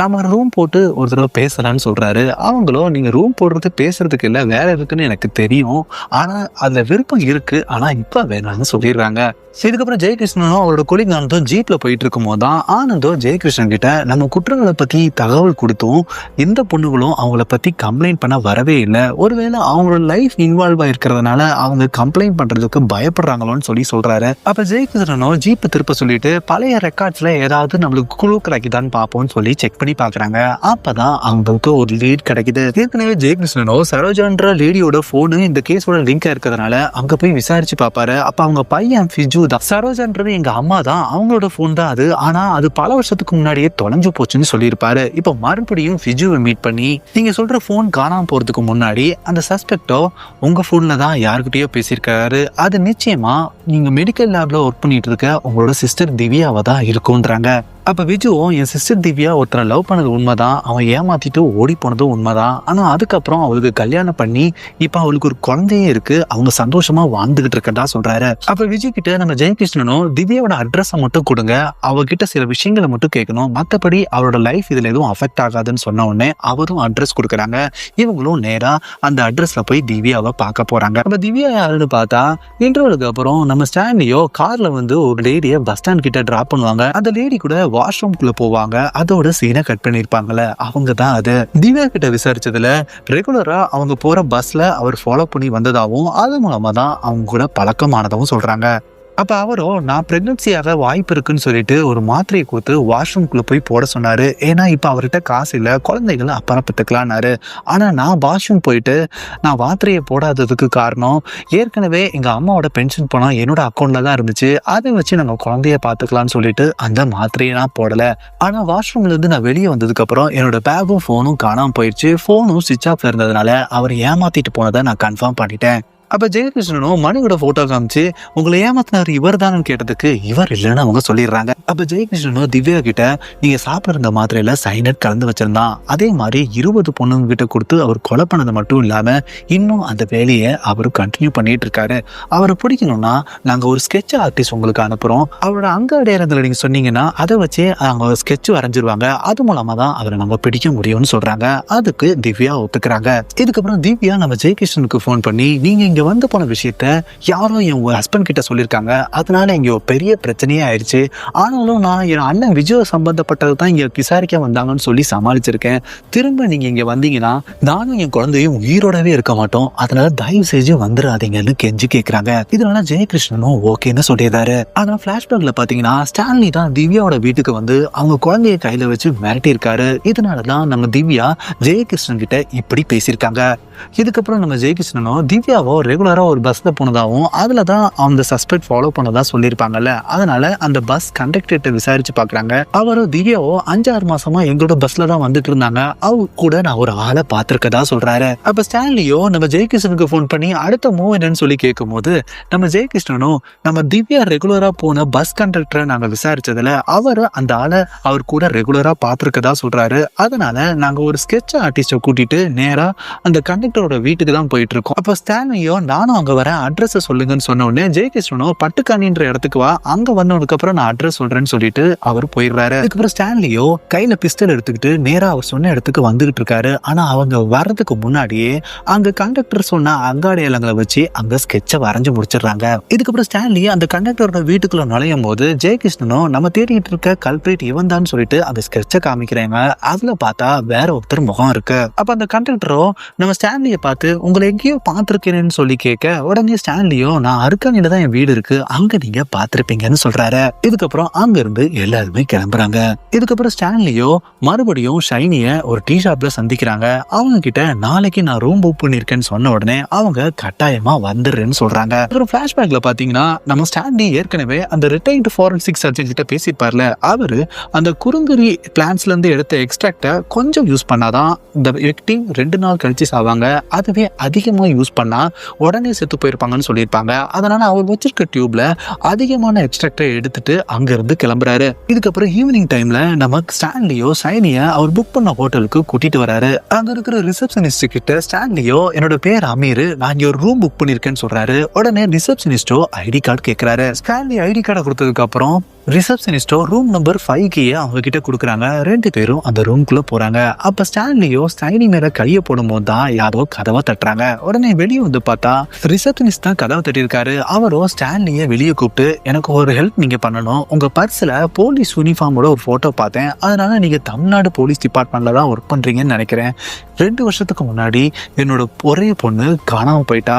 நம்ம ரூம் போட்டு ஒரு தடவை பேசலான்னு சொல்றாரு. அவங்களும் நீங்க ரூம் போடுறது பேசுறதுக்கு இல்ல வேற இருக்குன்னு எனக்கு தெரியும், ஆனா அதுல விருப்பம் இருக்கு, ஆனா இப்ப வேணாம்னு சொல்லிடுறாங்க. இதுக்கப்புறம் ஜெயகிருஷ்ணனும் அவரோட கொலிக் ஆனந்தும் ஜீப்ல போயிட்டு இருக்கும் போதுதான் ஆனந்தும் ஜெயகிருஷ்ணன் கிட்ட நம்ம குற்றங்களை பத்தி தகவல் கொடுத்தும் எந்த பொண்ணுகளும் அவங்கள பத்தி கம்ப்ளைண்ட் பண்ண வரவே இல்லை, ஒருவேளை அவங்களோட லைஃப் இன்வால்வ் ஆயிருக்கிறதுனால அவங்க கம்ப்ளைண்ட் பண்றதுக்கு பயப்படுறாங்களோன்னு சொல்லி சொல்றாரு. அப்ப ஜெயகிருஷ்ணனும் ஜீப்பை திருப்ப சொல்லிட்டு பழைய ரெக்கார்ட்ஸ்ல ஏதாவது நம்மளுக்கு குழு கிடைக்குதான்னு பார்ப்போம்னு சொல்லி செக் பண்ணி பாக்குறாங்க. அப்பதான் அவங்களுக்கு ஒரு லீட் கிடைக்குது. ஏற்கனவே ஜெயகிருஷ்ணனோ சரோஜான்ற லேடியோட போனு இந்த கேஸோட லிங்கா இருக்கிறதுனால அங்க போய் விசாரிச்சு பாப்பாரு. அப்ப அவங்க பையன் ஃபிஜு தான், சரோஜான்றது எங்க அம்மா தான், அவங்களோட போன் தான் அது, ஆனா அது பல வருஷத்துக்கு முன்னாடியே தொலைஞ்சு போச்சுன்னு சொல்லியிருப்பாரு. இப்ப மறுபடியும் ஃபிஜுவை மீட் பண்ணி நீங்க சொல்ற போன் காணாம போறதுக்கு முன்னாடி அந்த சஸ்பெக்டோ உங்க போன்ல தான் யாருக்கிட்டயோ பேசியிருக்காரு, அது நிச்சயமா நீங்க மெடிக்கல் லேப்ல ஒர்க் பண்ணிட்டு இருக்க உங்களோட சிஸ்டர் திவ்யாவை தான் இருக்கும்ன்றாங்க. அப்ப விஜுவும் என் சிஸ்டர் திவ்யா ஒருத்தரை லவ் பண்ணது உண்மைதான், அவன் ஏமாத்திட்டு ஓடி போனதும் உண்மைதான், ஆனா அதுக்கப்புறம் அவளுக்கு கல்யாணம் பண்ணி இப்ப அவளுக்கு ஒரு குழந்தையே இருக்கு, அவங்க சந்தோஷமா வாழ்ந்துகிட்டு இருக்கதா சொல்றாரு. அப்ப விஜய் கிட்ட நம்ம ஜெயகிருஷ்ணனும் திவ்யாவோட அட்ரஸை மட்டும் கொடுங்க, அவகிட்ட சில விஷயங்களை மட்டும் கேட்கணும், மற்றபடி அவரோட லைஃப் இதுல எதுவும் அஃபெக்ட் ஆகாதுன்னு சொன்ன உடனே அவரும் அட்ரஸ் கொடுக்குறாங்க. இவங்களும் நேரா அந்த அட்ரஸ்ல போய் திவ்யாவை பார்க்க போறாங்க. நம்ம திவ்யா யாருன்னு பார்த்தா இன்டர்வலுக்கு அப்புறம் நம்ம ஸ்டான்லியோ கார்ல வந்து ஒரு லேடியை பஸ் ஸ்டாண்ட் கிட்ட டிராப் பண்ணுவாங்க. அந்த லேடி கூட வாஷ்ரூம்குள்ள போவாங்க, அதோட சீனை கட் பண்ணிருப்பாங்கல்ல, அவங்க தான் அது. திவ்யா கிட்ட விசாரிச்சதுல ரெகுலரா அவங்க போற பஸ்ல அவர் ஃபாலோ பண்ணி வந்ததாகவும் அது மூலமா தான் அவங்க கூட பழக்கமானதாகவும் சொல்றாங்க. அப்ப அவரும் நான் பிரெக்னன்சியாக வாய்ப்பு இருக்குன்னு சொல்லிட்டு ஒரு மாத்திரையை கொடுத்து வாஷ்ரூம்குள்ள போய் போட சொன்னாரு. ஏன்னா இப்ப அவர்கிட்ட காசு இல்ல, குழந்தைகளை அப்புறம் பெற்றுக்கலான்னாரு. ஆனா நான் வாஷ்ரூம் போயிட்டு நான் மாத்திரையை போடாததுக்கு காரணம் ஏற்கனவே எங்க அம்மாவோட பென்ஷன் பணம் என்னோட அக்கௌண்ட்ல தான் இருந்துச்சு, அதை வச்சு நாங்க குழந்தைய பாத்துக்கலாம்னு சொல்லிட்டு அந்த மாத்திரையை நான் போடல. ஆனா வாஷ்ரூம்ல இருந்து நான் வெளியே வந்ததுக்கு அப்புறம் என்னோட பேகும் போனும் காணாம போயிடுச்சு, போனும் சுவிட்ச் ஆஃப்ல இருந்ததுனால அவர் ஏமாத்திட்டு போனதை நான் கன்ஃபார்ம் பண்ணிட்டேன். அப்ப ஜெயகிருஷ்ணனும் மனுவோட போட்டோ காமிச்சு உங்களை ஏமாத்தினார் இவர் தானு கேட்டதுக்கு இவர் இல்லைன்னு அவங்க சொல்லிடுறாங்க. அப்ப ஜெயகிருஷ்ணனும் திவ்யா கிட்ட நீங்க சாப்பிடுற மாத்திரையில சைனட் கலந்து வச்சிருந்தான், அதே மாதிரி 20 பொண்ணுங்க கிட்ட கொடுத்து அவர் கொலை பண்ணது மட்டும் இல்லாம இன்னும் அந்த வேலையை அவரு கண்டினியூ பண்ணிட்டு இருக்காரு. அவரை பிடிக்கணும்னா நாங்க ஒரு ஸ்கெட்ச் ஆர்டிஸ்ட் உங்களுக்கு அனுப்புறோம், அவரோட அங்க அடையாளங்களை நீங்க சொன்னீங்கன்னா அதை வச்சே அவங்க ஸ்கெட்ச் வரைஞ்சிருவாங்க, அது மூலமா தான் அவரை நம்ம பிடிக்க முடியும்னு சொல்றாங்க. அதுக்கு திவ்யா ஒத்துக்கிறாங்க. இதுக்கப்புறம் திவ்யா நம்ம ஜெயகிருஷ்ணனுக்கு போன் பண்ணி நீங்க இங்க வந்து போன விஷயத்த யாரோ என் ஹஸ்பண்ட் கிட்ட சொல்லியிருக்காங்க, அதனால இங்க ஒரு பெரிய பிரச்சனையே ஆயிடுச்சு, ஆனாலும் நான் என் அண்ணன் விஜய் சம்பந்தப்பட்டது தான் இங்க விசாரிக்க வந்தாங்கன்னு சொல்லி சமாளிச்சிருக்கேன், திரும்ப நீங்க இங்க வந்தீங்கன்னா நானும் என் குழந்தையும் உயிரோடவே இருக்க மாட்டோம், அதனால தயவு செஞ்சு வந்துடாதீங்கன்னு கெஞ்சி கேட்கிறாங்க. இதனால ஜெயகிருஷ்ணனும் ஓகேன்னு சொல்லிடுறாரு. ஆனா பிளாஷ்பேக்ல பாத்தீங்கன்னா ஸ்டான்லி தான் திவ்யாவோட வீட்டுக்கு வந்து அவங்க குழந்தைய கையில வச்சு மிரட்டி இருக்காரு. இதனாலதான் நம்ம திவ்யா ஜெயகிருஷ்ணன் கிட்ட இப்படி பேசியிருக்காங்க. இதுக்கப்புறம் நம்ம ஜெயகிருஷ்ணனும் திவ்யாவோ ரெகுலரா ஒரு பஸ்ல போனதாகவும் அதுலதான் அந்த சஸ்பெக்ட் ஃபாலோ பண்ணதா சொல்லியிருப்பாங்கல்ல, அதனால அந்த பஸ் கண்டக்டர்கிட்ட விசாரிச்சு பாக்குறாங்க. அவரும் திவ்யாவோ 5-6 மாசமா எங்களோட பஸ்ல தான் வந்துட்டு இருந்தாங்க, அவ கூட நான் ஒரு ஆளை பார்த்திருக்கதா சொல்றாரு. அப்ப ஸ்டான்லியோ நம்ம ஜெயகிருஷ்ணனுக்கு போன் பண்ணி அடுத்த மூவ் என்னன்னு சொல்லி கேட்கும் போது நம்ம ஜெயகிருஷ்ணனும் நம்ம திவ்யா ரெகுலரா போன பஸ் கண்டக்டரை நாங்க விசாரிச்சதுல அவரு அந்த ஆளை அவர் கூட ரெகுலரா பார்த்திருக்கதா சொல்றாரு. அதனால நாங்க ஒரு ஸ்கெட்ச் ஆர்டிஸ்ட கூட்டிட்டு நேரா அந்த கண்டக்டரோட வீட்டுக்கு தான் போயிட்டு இருக்கோம். அப்ப ஸ்டான்லியோ நானும் அங்க வரேன், அட்ரஸ் சொல்லுங்கன்னு சொன்ன உடனே ஜெயகிருஷ்ணனோ பட்டுக்காணின்ற இடத்துக்கு வா, அங்க வந்ததுக்கு அப்புறம் நான் அட்ரஸ் சொல்றேன்னு சொல்லிட்டு அவர் போயிடுறாரு. அதுக்கப்புறம் ஸ்டான்லியோ கையில பிஸ்டல் எடுத்துக்கிட்டு நேரா அவர் சொன்ன இடத்துக்கு வந்துகிட்டு இருக்காரு. ஆனா அவங்க வர்றதுக்கு முன்னாடியே அங்க கண்டக்டர் சொன்ன அங்காடையாளங்களை வச்சு அங்க ஸ்கெட்சை வரைஞ்சு முடிச்சிடுறாங்க. இதுக்கப்புறம் ஸ்டான்லி அந்த கண்டக்டரோட வீட்டுக்குள்ள நுழையும் போது ஜெயகிருஷ்ணனும் நம்ம தேடிட்டு இருக்க கல்பிரேட் இவன் தான் சொல்லிட்டு அந்த ஸ்கெட்சை காமிக்கிறாங்க. அதுல பார்த்தா வேற ஒருத்தர் முகம் இருக்கு. அப்ப அந்த கண்டக்டரோ நம்ம ஸ்டான்லியை பார்த்து உங்களை எங்கேயோ பார்த்திருக்கேன்னு சொல்லி கேட்க உடனே ஸ்டான்லியோ நான் அருக்காணில தான் என் வீடு இருக்கு, அங்க நீங்க பார்த்திருப்பீங்கன்னு சொல்றாரு. இதுக்கப்புறம் அங்க இருந்து எல்லாருமே கிளம்புறாங்க. இதுக்கப்புறம் ஸ்டான்லியோ மறுபடியும் ஷைனிய ஒரு டீ ஷாப்ல சந்திக்கிறாங்க. அவங்க கிட்ட நாளைக்கு நான் ரூம் புக் பண்ணிருக்கேன்னு சொன்ன உடனே அவங்க கட்டாயமா வந்துடுறேன்னு சொல்றாங்க. அப்புறம் பிளாஷ்பேக்ல பாத்தீங்கன்னா நம்ம ஸ்டான்லி ஏற்கனவே அந்த ரிட்டையர்டு ஃபாரன்சிக் சர்ஜன் கிட்ட பேசியிருப்பார்ல, அவரு அந்த குறுங்குறி பிளான்ஸ்ல இருந்து எடுத்த எக்ஸ்ட்ராக்ட கொஞ்சம் யூஸ் பண்ணாதான் இந்த விக்டிம் 2 நாள் கழிச்சு சாவாங்க, அதுவே அதிகமா யூஸ் பண்ணா உடனே செத்து போயிருப்பாங்கன்னு சொல்லியிருப்பாங்க. அதனால அவர் வச்சிருக்க டியூப்ல அதிகமான எக்ஸ்ட்ராக்டை எடுத்துட்டு அங்க இருந்து கிளம்புறாரு. இதுக்கப்புறம் ஈவினிங் டைம்ல நம்ம ஸ்டான்லியோ ஷைனிய அவர் புக் பண்ண ஹோட்டலுக்கு கூட்டிட்டு வராரு. அங்க இருக்கிற ரிசப்ஷனிஸ்ட் கிட்ட ஸ்டான்லியோ என்னோட பேர் அமீர், நான் இங்க ஒரு ரூம் புக் பண்ணிருக்கேன்னு சொல்றாரு. உடனே ரிசப்ஷனிஸ்டோ ஐடி கார்டு கேட்கிறாரு. ஸ்டான்லி ஐடி கார்டை கொடுத்ததுக்கு அப்புறம் ரிசப்ஷனிஸ்டோ ரூம் நம்பர் 5 அவங்க கிட்ட கொடுக்குறாங்க. 2 பேரும் அந்த ரூம்குள்ள போறாங்க. அப்ப ஸ்டான்லியோ ஷைனி மேல கையை போடும் போது தான் யாரோ கதவை தட்டுறாங்க. உடனே வெளியே வந்து பார்த்தா ரிசப்ஷனிஸ்ட் தான் கதவை தட்டியிருக்காரு. அவரோ ஸ்டான்லியை வெளியே கூப்பிட்டு எனக்கு ஒரு ஹெல்ப் நீங்க பண்ணணும், உங்க பர்ஸ்ல போலீஸ் யூனிஃபார்மோட ஒரு போட்டோ பார்த்தேன், அதனால நீங்க தமிழ்நாடு போலீஸ் டிபார்ட்மெண்ட்ல தான் ஒர்க் பண்றீங்கன்னு நினைக்கிறேன். 2 வருஷத்துக்கு முன்னாடி என்னோட ஒரே பொண்ணு காணாம போயிட்டா,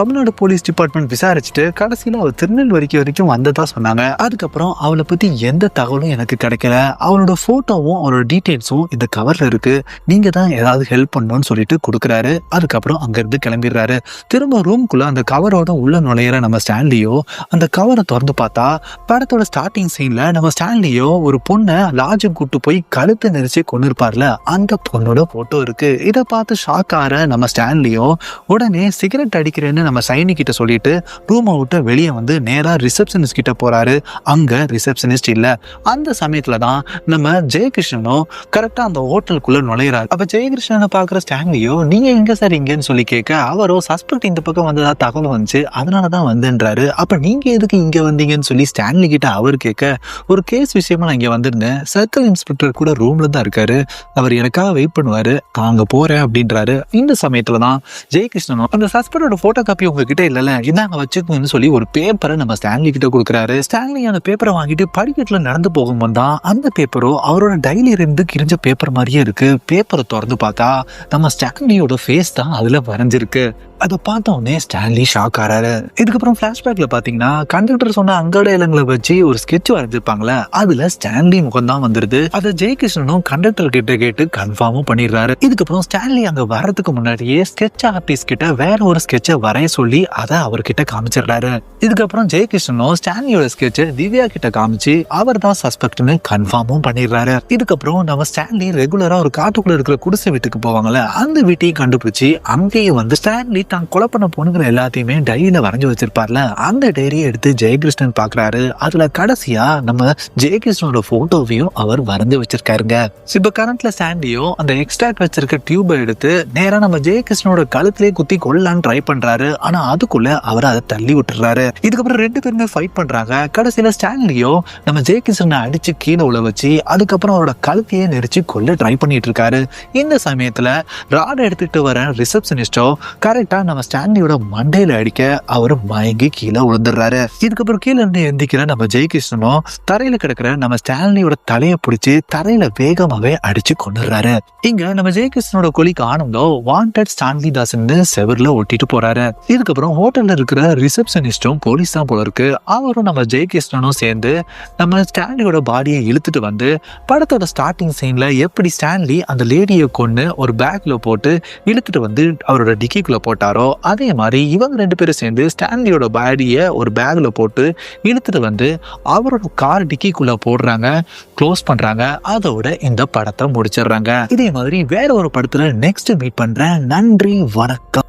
தமிழ்நாடு போலீஸ் டிபார்ட்மெண்ட் விசாரிச்சுட்டு கடைசியில அவ திருநெல்வேலிக்கு வரைக்கும் வந்ததா சொன்னாங்க. அதுக்கப்புறம் அவளை பத்தி எந்த தகவலும் எனக்கு கிடைக்கல, அவளோட போட்டோவும் அவளோட டீடைல்ஸும் இந்த கவர்ல இருக்கு, நீங்க தான் ஏதாவது ஹெல்ப் பண்ணணும்னு சொல்லிட்டு கொடுக்குறாரு. அதுக்கப்புறம் அங்க இருந்து கிளம்பிடுறாரு. திரும்ப ரூம்குள்ள அந்த கவரோட உள்ள நுழையிற நம்ம ஸ்டான்லியோ அந்த கவரை திறந்து பார்த்தா படத்தோட ஸ்டார்டிங் சீன்ல நம்ம ஸ்டான்லியோ ஒரு பொண்ணை லாட்ஜுக்கு கூட்டு போய் கழுத்தை நெரிச்சு கொண்டு இருப்பார்ல, அந்த பொண்ணோட போட்டோ இருக்கு. இதை பார்த்து ஷாக் ஆற நம்ம ஸ்டான்லியோ உடனே சிகரெட் அடிக்கிறேன்னு நம்ம ஷைனி கிட்ட சொல்லிட்டு ரூமை விட்டு வெளியே வந்து நேரா ரிசப்ஷனிஸ்ட் கிட்ட போறாரு. அங்க ரிசப்ஷனிஸ்ட் இல்ல. அந்த சமயத்துல தான் நம்ம ஜெயகிருஷ்ணனும் கரெக்டா அந்த ஹோட்டலுக்குள்ள நுழையிறாரு. அப்ப ஜெயகிருஷ்ணனை பாக்குற ஸ்டான்லியோ நீங்க எங்க சார் இங்கன்னு சொல்லி கேட்க அவரோ சஸ்பெக்ட் இந்த பக்கம் வந்ததா தகவல் வந்துச்சு, அதனாலதான் வந்தேன்றாரு. அப்ப நீங்க எதுக்கு இங்க வந்தீங்கன்னு சொல்லி ஸ்டான்லி கிட்ட அவர் கேட்க ஒரு கேஸ் விஷயமா நான் இங்க வந்திருந்தேன், சர்க்கிள் இன்ஸ்பெக்டர் கூட ரூம்ல தான் இருக்காரு, அவர் எனக்காக வெயிட் பண்ணுவாரு, நான் அங்க போறேன் அப்படின்றாரு. இந்த சமயத்துலதான் ஜெயகிருஷ்ணனும் அந்த சஸ்பெக்டோட போட்டோ காப்பி உங்ககிட்ட இல்லல, இதாங்க வச்சுக்கோன்னு சொல்லி ஒரு பேப்பரை நம்ம ஸ்டான்லி கிட்ட கொடுக்குறாரு. ஸ்டான்லி அந்த பேப்பரை வாங்கிட்டு படிக்கட்டுல நடந்து போகும்போது தான் அந்த பேப்பரோ அவரோட டைரி இருந்து கிழிஞ்ச பேப்பர் மாதிரியே இருக்கு. பேப்பரை திறந்து பார்த்தா நம்ம ஸ்டான்லியோட ஃபேஸ் தான் அதுல வரைஞ்சிருக்கு. அதை பார்த்த உடனே ஸ்டான்லி ஷாக் ஆறாரு. இதுக்கப்புறம் பிளாஷ்பேக்ல பாத்தீங்கன்னா கண்டக்டர் சொன்ன அங்காடையாளங்களை வச்சு ஒரு ஸ்கெட்ச் வரைஞ்சிருப்பாங்களே, அதுல ஸ்டான்லி முகம் தான் வந்துருது. அதை ஜெயகிருஷ்ணனும் கண்டக்டர் கிட்ட கேட்டு கன்ஃபார்மும் பண்ணிடுறாரு. இதுக்கப்புறம் ஸ்டான்லி அங்க வர்றதுக்கு முன்னாடியே ஸ்கெட்ச் ஆர்டிஸ்ட் கிட்ட வேற ஒரு ஸ்கெட்சை வரைய சொல்லி அதை அவர்கிட்ட காமிச்சிடுறாரு. இதுக்கப்புறம் ஜெயகிருஷ்ணனும் ஸ்டான்லியோட ஸ்கெட்சை திவ்யா கிட்ட காமிச்சு அவர் தான் சஸ்பெக்ட்னு கன்ஃபார்மும் பண்ணிடுறாரு. இதுக்கப்புறம் நம்ம ஸ்டான்லி ரெகுலரா ஒரு காட்டுக்குள்ள இருக்கிற குடிசை வீட்டுக்கு போவாங்கல்ல, அந்த வீட்டையும் கண்டுபிடிச்சு அங்கேயே வந்து ஸ்டான்லி தான் கொலை பண்ண பொண்ணுங்களை எல்லாத்தையுமே டைரியில வரைஞ்சு வச்சிருப்பார்ல, அந்த டைரியை எடுத்து ஜெயகிருஷ்ணன் பாக்குறாரு. அதுல கடைசியா நம்ம ஜெயகிருஷ்ணனோட போட்டோவையும் அவர் வரைஞ்சு வச்சிருக்காருங்க. இப்ப கரண்ட்ல சாண்டியோ அந்த எக்ஸ்ட்ராக்ட் வச்சிருக்க டியூபை எடுத்து நேரா நம்ம ஜெயகிருஷ்ணனோட கழுத்திலே குத்தி கொல்லலான்னு ட்ரை பண்றாரு. ஆனா அதுக்குள்ள அவர் அதை தள்ளி விட்டுறாரு. இதுக்கப்புறம் ரெண்டு பேருமே ஃபைட் பண்றாங்க. கடைசியில ஸ்டான்லியோ நம்ம ஜெயகிருஷ்ணனை அடிச்சு கீழே உள்ள வச்சு அதுக்கப்புறம் அவரோட கழுத்தையே நெரிச்சு கொல்ல ட்ரை பண்ணிட்டு இருக்காரு. இந்த சமயத்துல ராட் எடுத்துட்டு வர ரிசப்ஷனிஸ்டோ கரெக்டா நம்ம ஸ்டான்லியோட மண்டையில அடிக்க அவர் மயங்கி கீழே விழுந்துடுறாரு. இதுக்கப்புறம் கீழே இருந்து எந்திக்கிற நம்ம ஜெயகிருஷ்ணனும் தரையில கிடக்குற நம்ம ஸ்டான்லியோட தலையை பிடிச்சி தரையில வேகமாவே அடிச்சு கொண்டுறாரு. இங்க நம்ம ஜெயகிருஷ்ணனோட கொலிக்கு ஆனந்தோ வாண்டட் ஸ்டான்லி தாஸ்ன்னு செவர்ல ஒட்டிட்டு போறாரு. இதுக்கப்புறம் ஹோட்டல்ல இருக்கிற ரிசப்ஷனிஸ்டும் போலீஸ் தான் போல இருக்கு. அவரும் நம்ம ஜெயகிருஷ்ணனும் சேர்ந்து நம்ம ஸ்டான்லியோட பாடியை இழுத்துட்டு வந்து படத்தோட ஸ்டார்டிங் சீன்ல எப்படி ஸ்டான்லி அந்த லேடியை கொண்டு ஒரு பேக்ல போட்டு இழுத்துட்டு வந்து அவரோட டிக்கிக்குள்ள போட்டாரோ அதே மாதிரி இவங்க ரெண்டு பேரும் சேர்ந்து ஸ்டான்லியோட பாடியை ஒரு பேக்ல போட்டு இழுத்துட்டு வந்து அவரோட கார் டிக்கிக்குள்ள போடுறாங்க, க்ளோஸ் பண்றாங்க. அதோட இந்த படத்தை முடிச்சிடுறாங்க. இதே மாதிரி வேற ஒரு படத்துல நெக்ஸ்ட் மீட் பண்றேன். நன்றி, வணக்கம்.